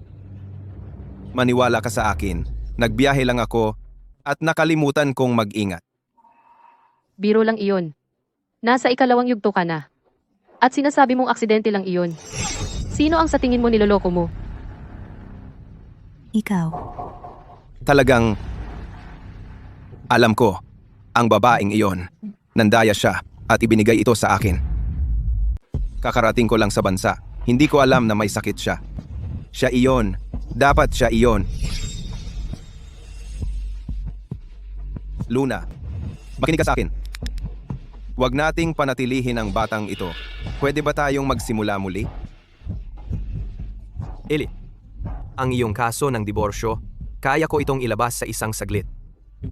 maniwala ka sa akin. Nagbiyahe lang ako at nakalimutan kong mag-ingat. Biro lang iyon. Nasa ikalawang yugto ka na. At sinasabi mong aksidente lang iyon. Sino ang sa tingin mo niloloko mo? Ikaw. Talagang alam ko, ang babaeng iyon. Nandaya siya at ibinigay ito sa akin. Kakarating ko lang sa bansa. Hindi ko alam na may sakit siya. Siya iyon. Dapat siya iyon. Luna, makinig ka sa akin. Huwag nating panatilihin ang batang ito. Pwede ba tayong magsimula muli? Ellie, ang iyong kaso ng diborsyo, kaya ko itong ilabas sa isang saglit.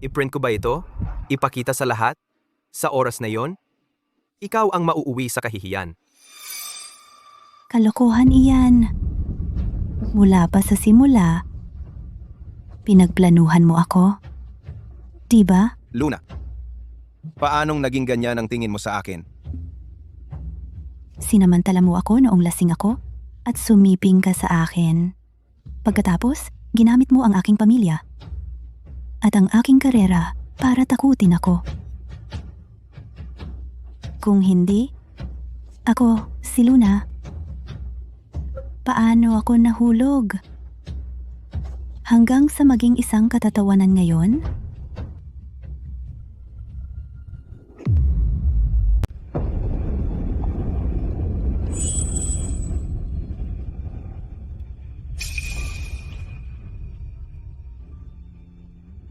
I-print ko ba ito? Ipakita sa lahat? Sa oras na yon? Ikaw ang mauuwi sa kahihiyan. Kalokohan iyan. Mula pa sa simula, pinagplanuhan mo ako. Diba? Luna, paanong naging ganyan ang tingin mo sa akin? Sinamantala mo ako noong lasing ako at sumiping ka sa akin. Pagkatapos, ginamit mo ang aking pamilya at ang aking karera para takutin ako. Kung hindi, ako si Luna. Paano ako nahulog? Hanggang sa maging isang katatawanan ngayon?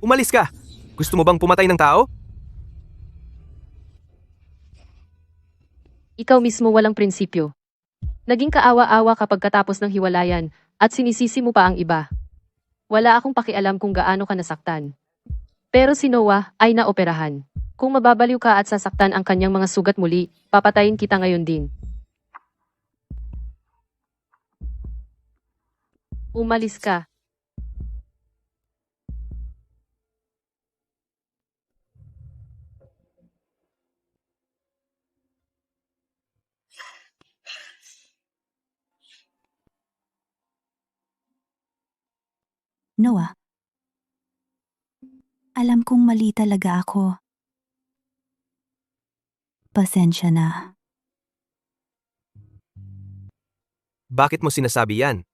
Umalis ka! Gusto mo bang pumatay ng tao? Ikaw mismo walang prinsipyo. Naging kaawa-awa kapag katapos ng hiwalayan at sinisisi mo pa ang iba. Wala akong pakialam kung gaano ka nasaktan. Pero si Noah ay naoperahan. Kung mababaliw ka at sasaktan ang kanyang mga sugat muli, papatayin kita ngayon din. Umalis ka. Noah, alam kong mali talaga ako. Pasensya na. Bakit mo sinasabi yan?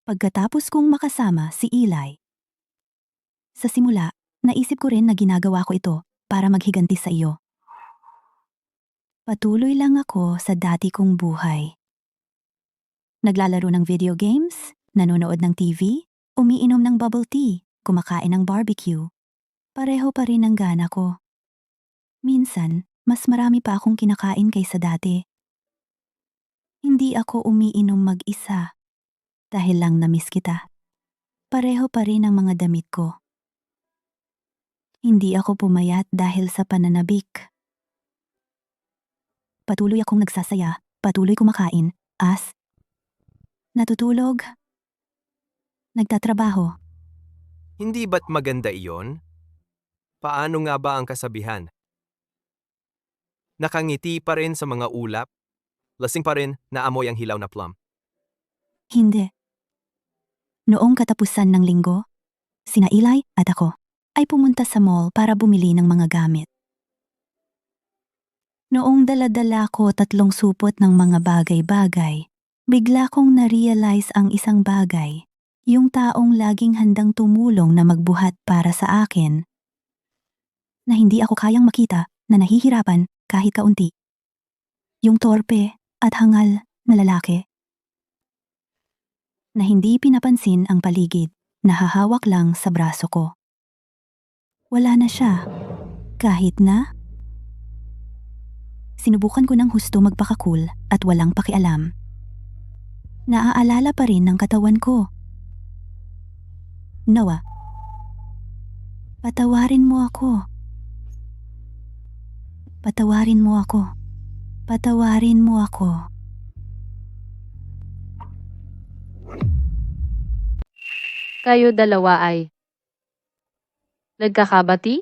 Pagkatapos kong makasama si Eli. Sa simula, naisip ko rin na ginagawa ko ito para maghiganti sa iyo. Patuloy lang ako sa dati kong buhay. Naglalaro ng video games, nanonood ng TV, umiinom ng bubble tea, kumakain ng barbecue. Pareho pa rin ang gana ko. Minsan, mas marami pa akong kinakain kaysa dati. Hindi ako umiinom mag-isa. Dahil lang na-miss kita. Pareho pa rin ang mga damit ko. Hindi ako pumayat dahil sa pananabik. Patuloy akong nagsasaya, patuloy kumakain, natutulog, nagtatrabaho. Hindi ba't maganda iyon? Paano nga ba ang kasabihan? Nakangiti pa rin sa mga ulap, lasing pa rin naamoy ang hilaw na plum. Hindi. Noong katapusan ng linggo, sina Eli at ako ay pumunta sa mall para bumili ng mga gamit. Noong dala-dala ko 3 supot ng mga bagay-bagay, bigla kong na-realize ang isang bagay, yung taong laging handang tumulong na magbuhat para sa akin, na hindi ako kayang makita na nahihirapan kahit kaunti. Yung torpe at hangal na lalaki. Na hindi pinapansin ang paligid, nahahawak lang sa braso ko. Wala na siya, kahit na sinubukan ko ng husto magpaka-cool at walang pakialam. Naaalala pa rin ng katawan ko. Noah, patawarin mo ako. Patawarin mo ako. Patawarin mo ako. Kayo dalawa ay nagkakabati?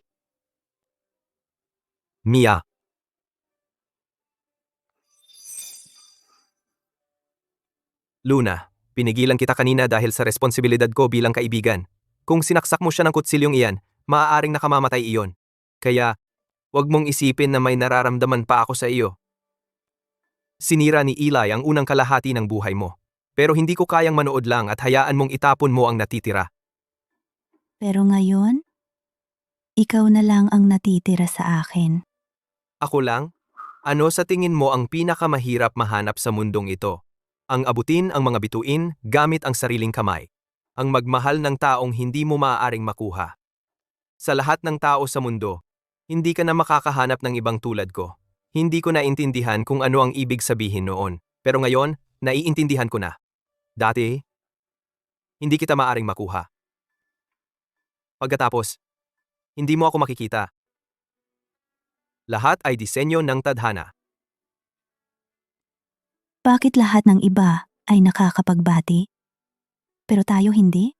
Mia. Luna, pinigilan kita kanina dahil sa responsibilidad ko bilang kaibigan. Kung sinaksak mo siya ng kutsilyong iyan, maaaring nakamamatay iyon. Kaya, wag mong isipin na may nararamdaman pa ako sa iyo. Sinira ni Eli ang unang kalahati ng buhay mo. Pero hindi ko kayang manood lang at hayaan mong itapon mo ang natitira. Pero ngayon, ikaw na lang ang natitira sa akin. Ako lang? Ano sa tingin mo ang pinakamahirap mahanap sa mundong ito? Ang abutin ang mga bituin gamit ang sariling kamay. Ang magmahal ng taong hindi mo maaaring makuha. Sa lahat ng tao sa mundo, hindi ka na makakahanap ng ibang tulad ko. Hindi ko naintindihan kung ano ang ibig sabihin noon. Pero ngayon, naiintindihan ko na. Dati, hindi kita maaaring makuha. Pagkatapos, hindi mo ako makikita. Lahat ay disenyo ng tadhana. Bakit lahat ng iba ay nakakapagbati? Pero tayo hindi?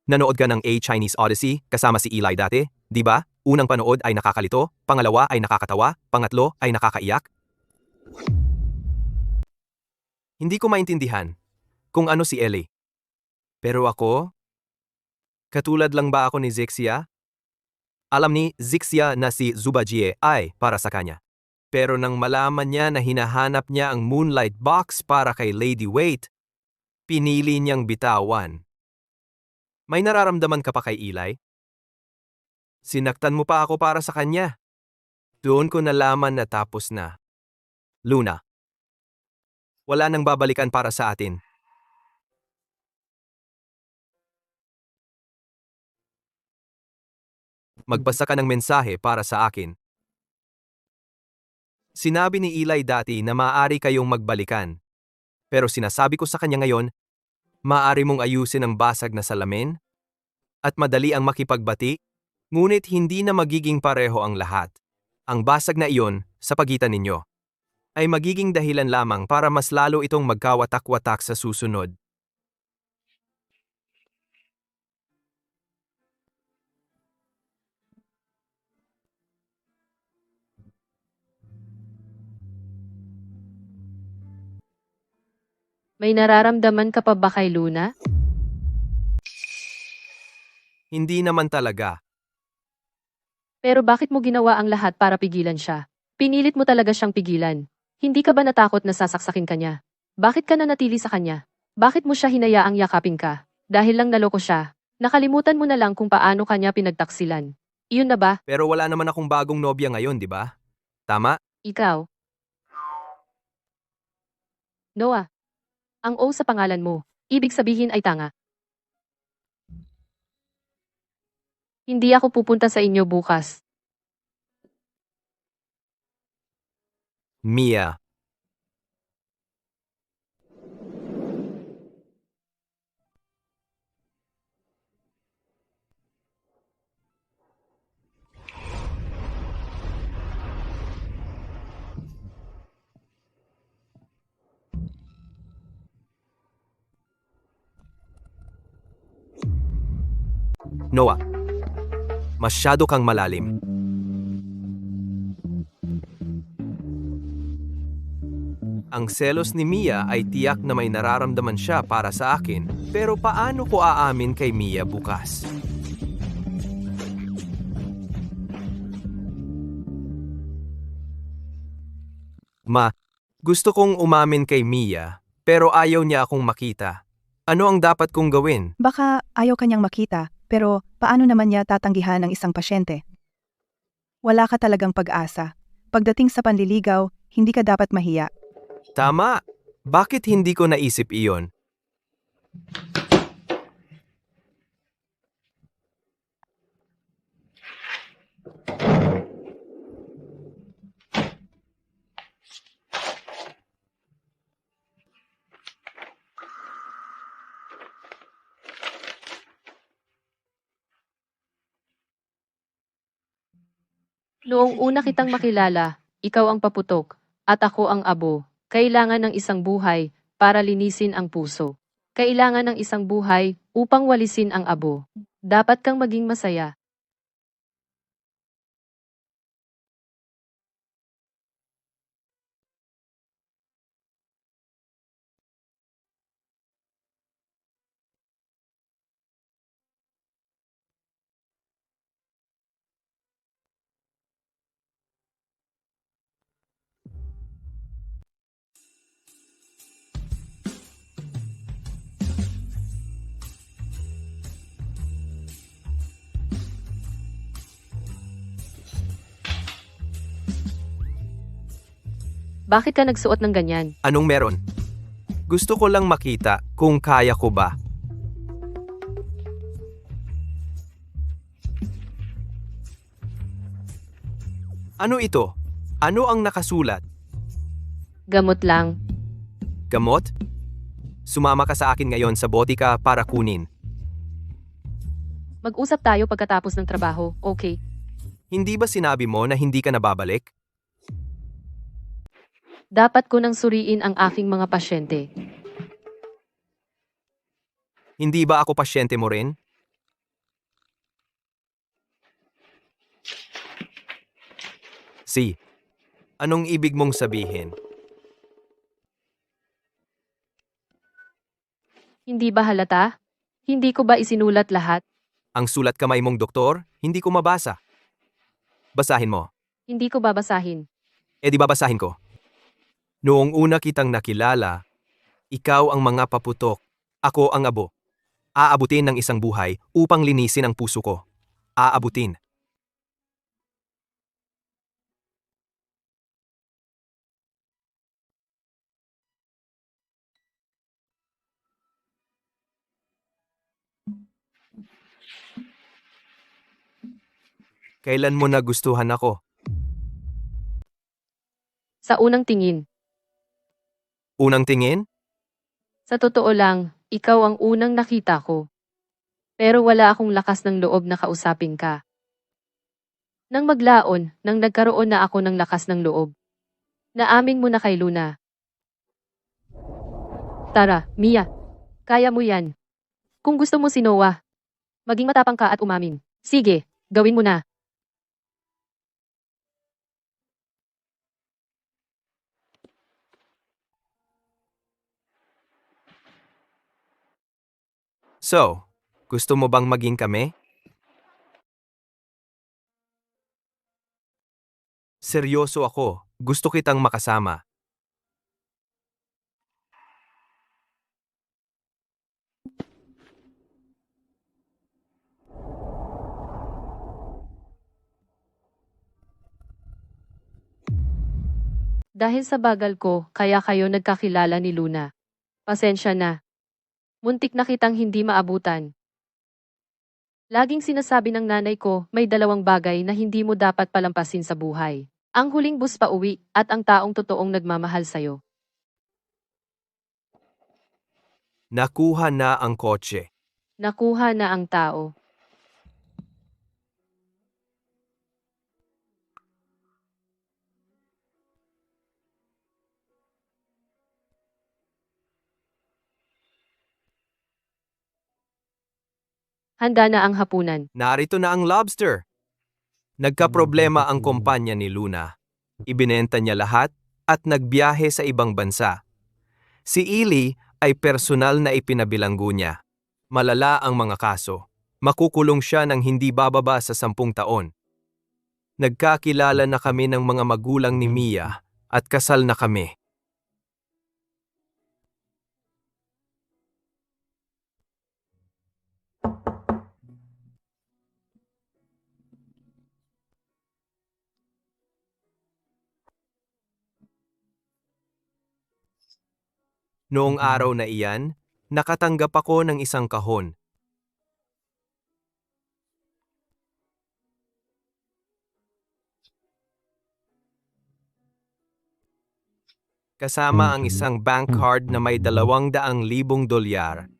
Nanood ka ng A Chinese Odyssey kasama si Eli dati, di ba? Unang panood ay nakakalito, pangalawa ay nakakatawa, pangatlo ay nakakaiyak. Hindi ko maintindihan kung ano si Ellie. Pero ako? Katulad lang ba ako ni Zixia? Alam ni Zixia na si Zubajie ay para sa kanya. Pero nang malaman niya na hinahanap niya ang moonlight box para kay Lady Waite, pinili niyang bitawan. May nararamdaman ka pa kay Eli? Sinaktan mo pa ako para sa kanya. Doon ko nalaman na tapos na. Luna, wala nang babalikan para sa atin. Magbasa ka ng mensahe para sa akin. Sinabi ni Eli dati na maaari kayong magbalikan. Pero sinasabi ko sa kanya ngayon, maaari mong ayusin ang basag na salamin at madali ang makipagbati, ngunit hindi na magiging pareho ang lahat. Ang basag na iyon sa pagitan ninyo ay magiging dahilan lamang para mas lalo itong magkawatak-watak sa susunod. May nararamdaman ka pa ba kay Luna? Hindi naman talaga. Pero bakit mo ginawa ang lahat para pigilan siya? Pinilit mo talaga siyang pigilan. Hindi ka ba natakot na sasaksakin ka niya? Bakit ka nanatili sa kanya? Bakit mo siya hinayaang yakapin ka? Dahil lang naloko siya. Nakalimutan mo na lang kung paano kanya pinagtaksilan. Iyon na ba? Pero wala naman akong bagong nobya ngayon, di ba? Tama? Ikaw? Noah. Ang O sa pangalan mo, ibig sabihin ay tanga. Hindi ako pupunta sa inyo bukas. Mia. Noah, masyado kang malalim. Ang selos ni Mia ay tiyak na may nararamdaman siya para sa akin, pero paano ko aamin kay Mia bukas? Ma, gusto kong umamin kay Mia, pero ayaw niya akong makita. Ano ang dapat kong gawin? Baka ayaw kanyang makita, pero paano naman niya tatanggihan ang isang pasyente? Wala ka talagang pag-asa. Pagdating sa panliligaw, hindi ka dapat mahiya. Tama! Bakit hindi ko naisip iyon? Noong una kitang makilala, ikaw ang paputok, at ako ang abo. Kailangan ng isang buhay para linisin ang puso. Kailangan ng isang buhay upang walisin ang abo. Dapat kang maging masaya. Bakit ka nagsuot ng ganyan? Anong meron? Gusto ko lang makita kung kaya ko ba. Ano ito? Ano ang nakasulat? Gamot lang. Gamot? Sumama ka sa akin ngayon sa botika para kunin. Mag-usap tayo pagkatapos ng trabaho, okay? Hindi ba sinabi mo na hindi ka nababalik? Dapat ko nang suriin ang aking mga pasyente. Hindi ba ako pasyente mo rin? Si, anong ibig mong sabihin? Hindi ba halata? Hindi ko ba isinulat lahat? Ang sulat kamay mong doktor, hindi ko mabasa. Basahin mo. Hindi ko babasahin. Di babasahin ko. Noong una kitang nakilala, ikaw ang mga paputok, ako ang abo. Aabutin ng isang buhay upang linisin ang puso ko. Aabutin. Kailan mo nagustuhan ako? Sa unang tingin, Unang tingin? sa totoo lang, ikaw ang unang nakita ko. Pero wala akong lakas ng loob na kausapin ka. Nang maglaon, nang nagkaroon na ako ng lakas ng loob. Naamin mo na kay Luna. Tara, Mia. Kaya mo yan. Kung gusto mo si Noah, maging matapang ka at umamin. Sige, gawin mo na. So, gusto mo bang maging kami? Seryoso ako. Gusto kitang makasama. Dahil sa bagal ko, kaya kayo nagkakilala ni Luna. Pasensya na. Muntik na kitang hindi maabutan. Laging sinasabi ng nanay ko, may dalawang bagay na hindi mo dapat palampasin sa buhay. Ang huling bus pa uwi at ang taong totoong nagmamahal sa'yo. Nakuha na ang kotse. Nakuha na ang tao. Handa na ang hapunan. Narito na ang lobster. Nagkaproblema ang kumpanya ni Luna. Ibinenta niya lahat at nagbiyahe sa ibang bansa. Si Eli ay personal na ipinabilanggo niya. Malala ang mga kaso. Makukulong siya ng hindi bababa sa 10 taon. Nagkakilala na kami ng mga magulang ni Mia at kasal na kami. Noong araw na iyan, nakatanggap ako ng isang kahon. Kasama ang isang bank card na may 200,000 dolyar.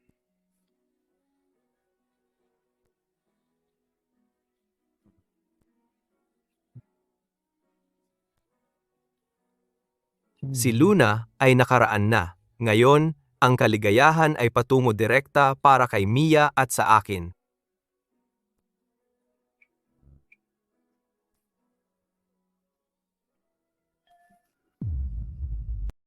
Si Luna ay nakaraan na. Ngayon, ang kaligayahan ay patungo direkta para kay Mia at sa akin.